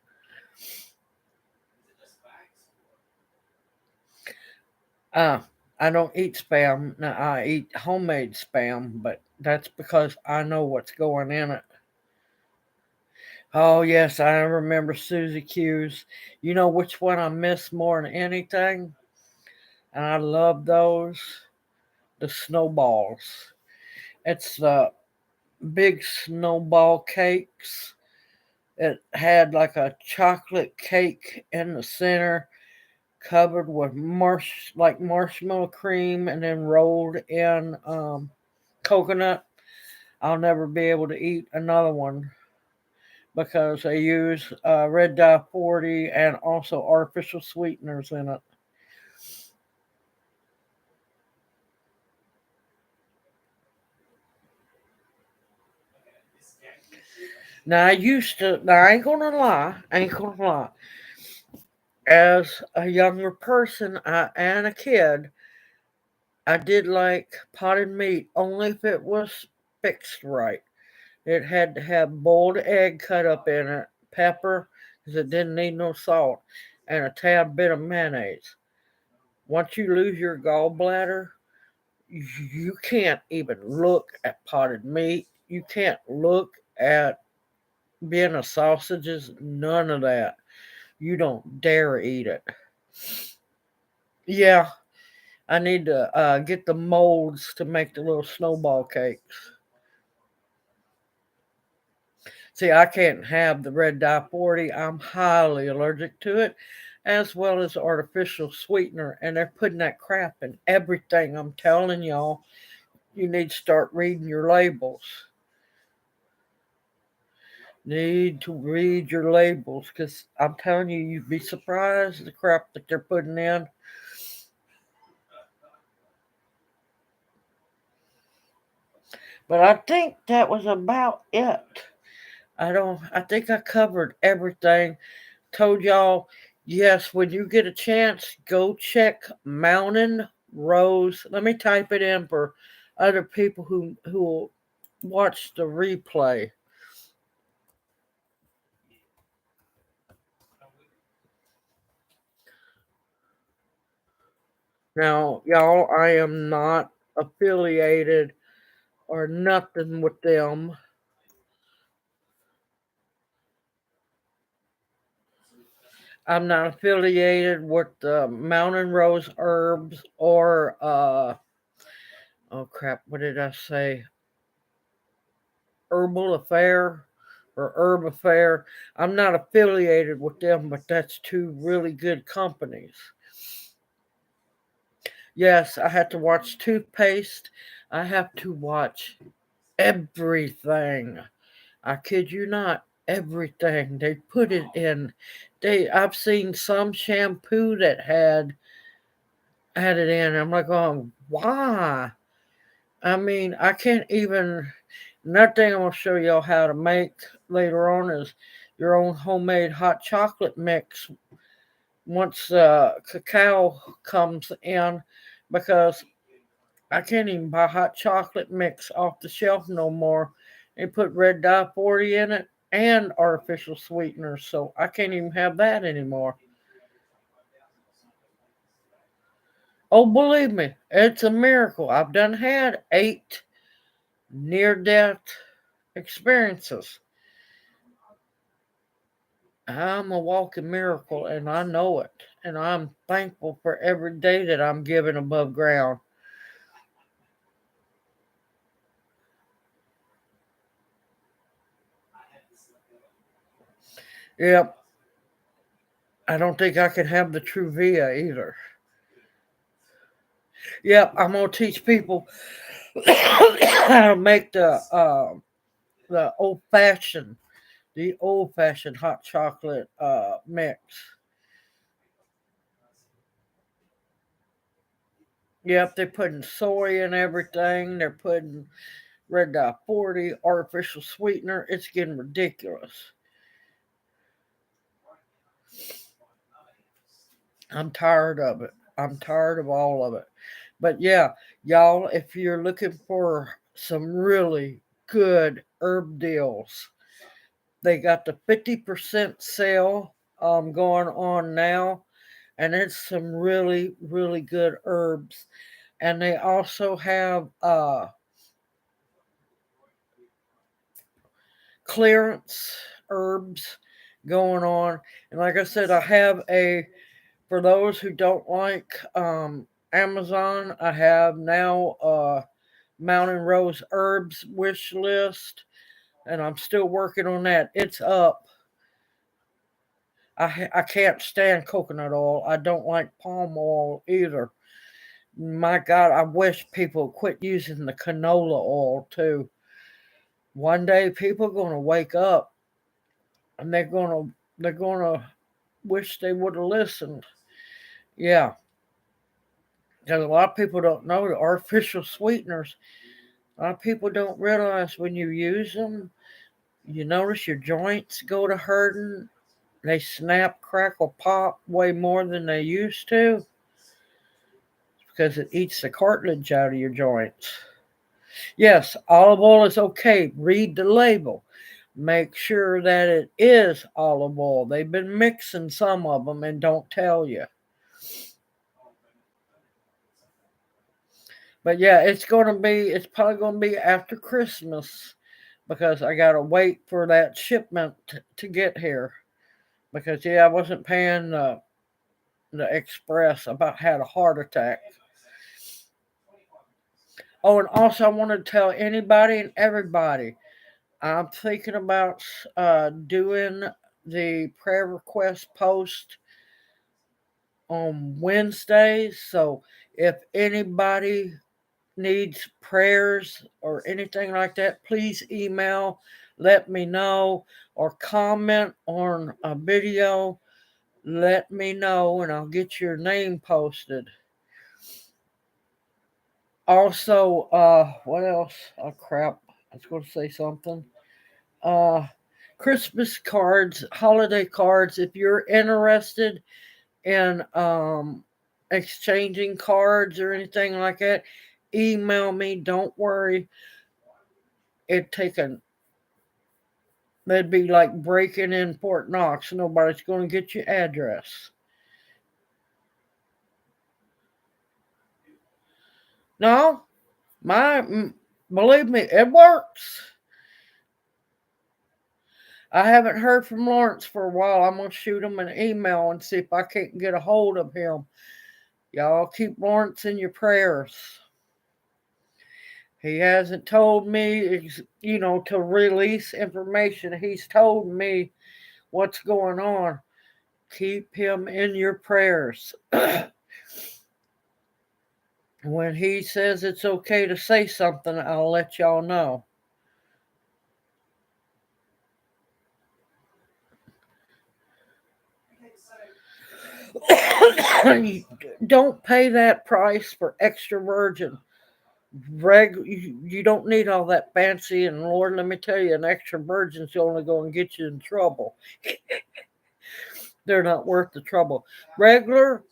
Uh, I don't eat spam. No, I eat homemade spam, but that's because I know what's going in it. Oh, yes, I remember Susie Q's. You know which one I miss more than anything? And I love those? The snowballs. It's the big snowball cakes. It had like a chocolate cake in the center, covered with marshmallow cream, and then rolled in coconut. I'll never be able to eat another one because they use red dye 40 and also artificial sweeteners in it. Now I used to. Now I ain't gonna lie. I ain't gonna lie. As a younger person and a kid, I did like potted meat only if it was fixed right. It had to have boiled egg cut up in it, pepper, because it didn't need no salt, and a tad bit of mayonnaise. Once you lose your gallbladder, you can't even look at potted meat. You can't look at Vienna sausages, none of that. You don't dare eat it. Yeah, I need to get the molds to make the little snowball cakes. See, I can't have the red dye 40. I'm highly allergic to it, as well as artificial sweetener. And they're putting that crap in everything. I'm telling y'all, you need to start reading your labels. Need to read your labels because I'm telling you, you'd be surprised the crap that they're putting in. But I think that was about it. I think I covered everything. Told y'all, yes, when you get a chance, go check Mountain Rose. Let me type it in for other people who will watch the replay. Now, y'all, I am not affiliated or nothing with them. I'm not affiliated with Mountain Rose Herbs or oh crap, what did I say? Herbal Affair or Herb Affair. I'm not affiliated with them, but that's two really good companies. Yes, I have to watch toothpaste. I have to watch everything. I kid you not, everything. They put it in. I've seen some shampoo that had it in. I'm like, oh, why? I mean, I can't even. Another thing I'm gonna show y'all how to make later on is your own homemade hot chocolate mix once cacao comes in, because I can't even buy hot chocolate mix off the shelf no more. They put red dye 40 in it and artificial sweeteners, so I can't even have that anymore. Oh, believe me, it's a miracle. I've done had 8 near death experiences. I'm a walking miracle and I know it. And I'm thankful for every day that I'm given above ground. Yep, I don't think I can have the Truvia either. Yep, I'm gonna teach people how to make the old fashioned hot chocolate mix. Yep, they're putting soy in everything. They're putting red dye 40 artificial sweetener. It's getting ridiculous. I'm tired of it. I'm tired of all of it. But yeah, y'all, if you're looking for some really good herb deals, they got the 50% sale going on now, and it's some really, really good herbs. And they also have clearance herbs going on. And like I said, I have for those who don't like Amazon, I have now Mountain Rose Herbs wish list, and I'm still working on that. It's up. I can't stand coconut oil. I don't like palm oil either. My God, I wish people would quit using the canola oil too. One day, people are going to wake up and they're gonna wish they would have listened. Yeah, because a lot of people don't know the artificial sweeteners. A lot of people don't realize when you use them, you notice your joints go to hurting. They snap, crackle, pop way more than they used to because it eats the cartilage out of your joints. Yes, olive oil is okay. Read the label. Make sure that it is olive oil. They've been mixing some of them and don't tell you. But yeah, it's probably gonna be after Christmas because I gotta wait for that shipment to get here. Because yeah, I wasn't paying the express. About had a heart attack. Oh, and also I want to tell anybody and everybody, I'm thinking about doing the prayer request post on Wednesdays. So if anybody needs prayers or anything like that, please email, let me know, or comment on a video, let me know, and I'll get your name posted. Also, what else? Oh crap! I was going to say something. Uh, Christmas cards, holiday cards. If you're interested in exchanging cards or anything like that, email me. Don't worry. It taken That'd be like breaking in Fort Knox. Nobody's going to get your address. No, believe me, it works. I haven't heard from Lawrence for a while. I'm gonna shoot him an email and see if I can't get a hold of him. Y'all keep Lawrence in your prayers. He hasn't told me, to release information. He's told me what's going on. Keep him in your prayers. When he says it's okay to say something, I'll let y'all know. Don't pay that price for extra virgin. You don't need all that fancy, and Lord, let me tell you, an extra virgin's only going to get you in trouble. They're not worth the trouble. Regular,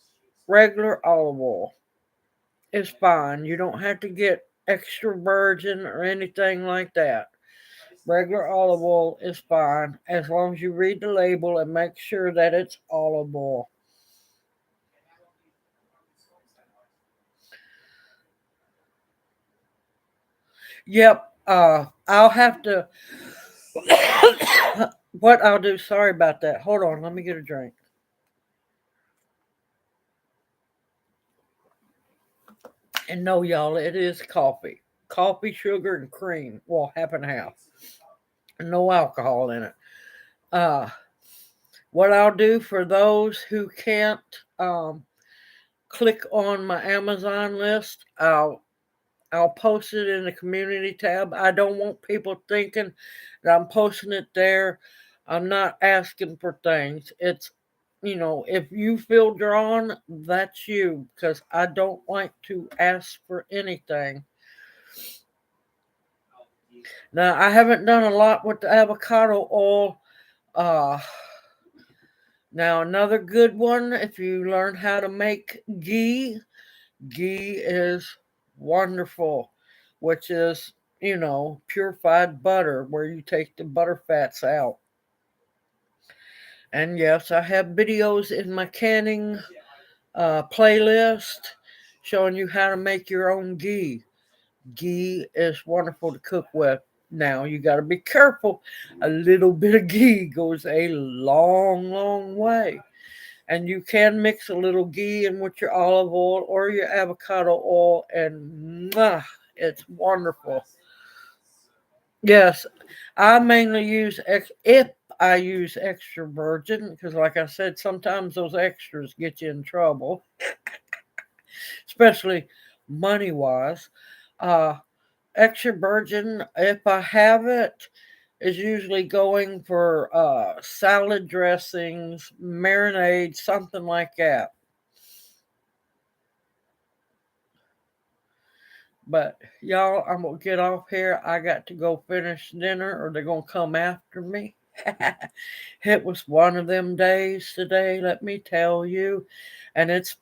regular olive oil is fine. You don't have to get extra virgin or anything like that. Regular olive oil is fine as long as you read the label and make sure that it's olive oil. Yep. I'll have to. What I'll do. Sorry about that. Hold on. Let me get a drink. And no, y'all, it is coffee. Coffee, sugar, and cream. Well, half and half. No alcohol in it. Uh, what I'll do for those who can't um, click on my Amazon list, I'll post it in the community tab. I don't want people thinking that I'm posting it there. I'm not asking for things. It's, if you feel drawn, that's you, because I don't like to ask for anything. Now, I haven't done a lot with the avocado oil. Uh, Now, another good one, if you learn how to make ghee, ghee is wonderful, which is, purified butter where you take the butter fats out. And yes, I have videos in my canning playlist showing you how to make your own ghee. Ghee is wonderful to cook with. Now, you got to be careful. A little bit of ghee goes a long, long way. And you can mix a little ghee in with your olive oil or your avocado oil, and it's wonderful. Yes, I mainly use if I use extra virgin, because like I said, sometimes those extras get you in trouble, especially money wise. Uh, Extra virgin, if I have it, is usually going for salad dressings, marinades, something like that. But y'all, I'm gonna get off here. I got to go finish dinner, or they're gonna come after me. It was one of them days today, let me tell you, and it's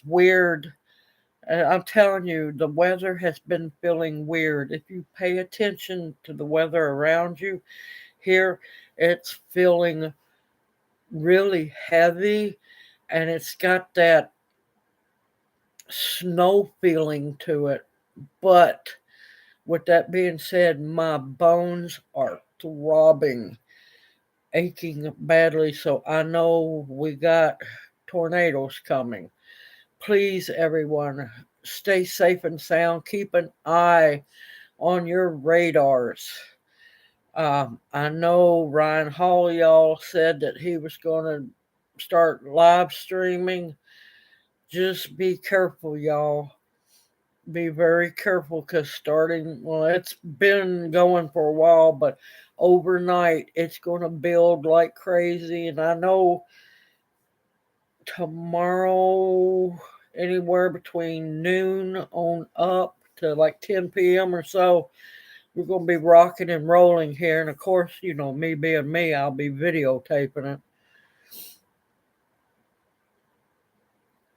weird. I'm telling you, the weather has been feeling weird. If you pay attention to the weather around you, here it's feeling really heavy, and it's got that snow feeling to it. But with that being said, my bones are throbbing, aching badly. So I know we got tornadoes coming. Please, everyone, stay safe and sound. Keep an eye on your radars. I know Ryan Hall, y'all, said that he was going to start live streaming. Just be careful, y'all. Be very careful, because well, it's been going for a while, but overnight it's going to build like crazy. And I know tomorrow, anywhere between noon on up to like 10 p.m. or so, we're going to be rocking and rolling here. And of course, me being me, I'll be videotaping it.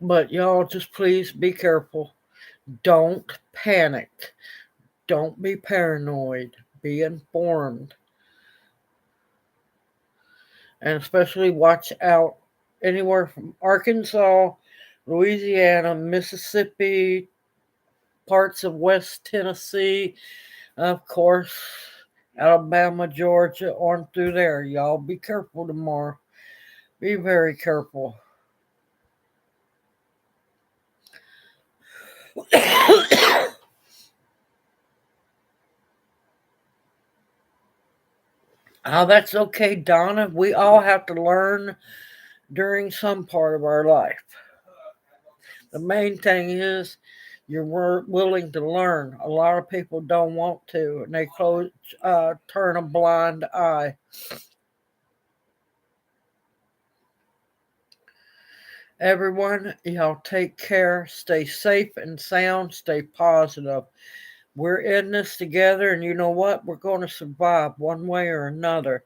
But y'all, just please be careful. Don't panic. Don't be paranoid. Be informed. And especially watch out anywhere from Arkansas, Louisiana, Mississippi, parts of West Tennessee, of course, Alabama, Georgia, on through there. Y'all be careful tomorrow. Be very careful. Oh, that's okay, Donna. We all have to learn during some part of our life. The main thing is you're willing to learn. A lot of people don't want to, and they turn a blind eye. Everyone, y'all take care. Stay safe and sound. Stay positive. We're in this together, and you know what? We're going to survive one way or another.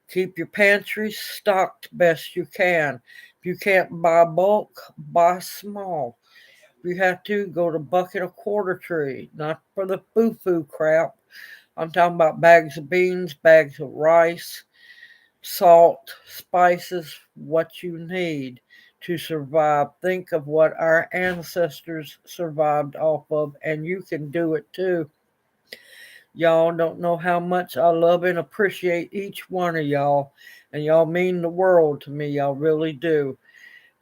Keep your pantry stocked best you can. If you can't buy bulk, buy small. If you have to, go to bucket of quarter tree, not for the foo-foo crap. I'm talking about bags of beans, bags of rice, salt, spices, what you need to survive. Think of what our ancestors survived off of, and you can do it too. Y'all don't know how much I love and appreciate each one of y'all, and y'all mean the world to me. Y'all really do.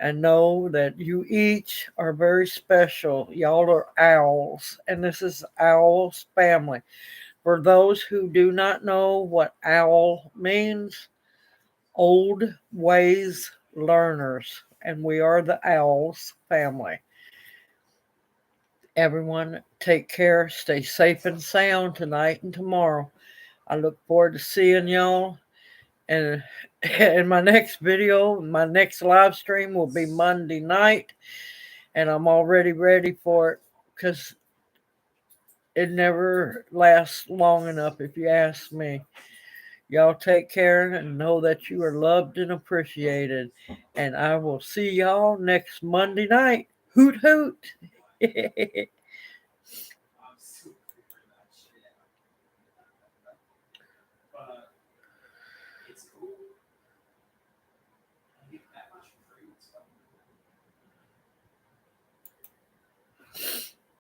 And know that you each are very special. Y'all are owls, and this is Owl's family. For those who do not know what owl means, old ways learners, and we are the Owls family. Everyone, take care, stay safe and sound tonight and tomorrow. I look forward to seeing y'all. And in my next video, my next live stream will be Monday night, and I'm already ready for it because it never lasts long enough, if you ask me. Y'all take care and know that you are loved and appreciated. And I will see y'all next Monday night. Hoot hoot.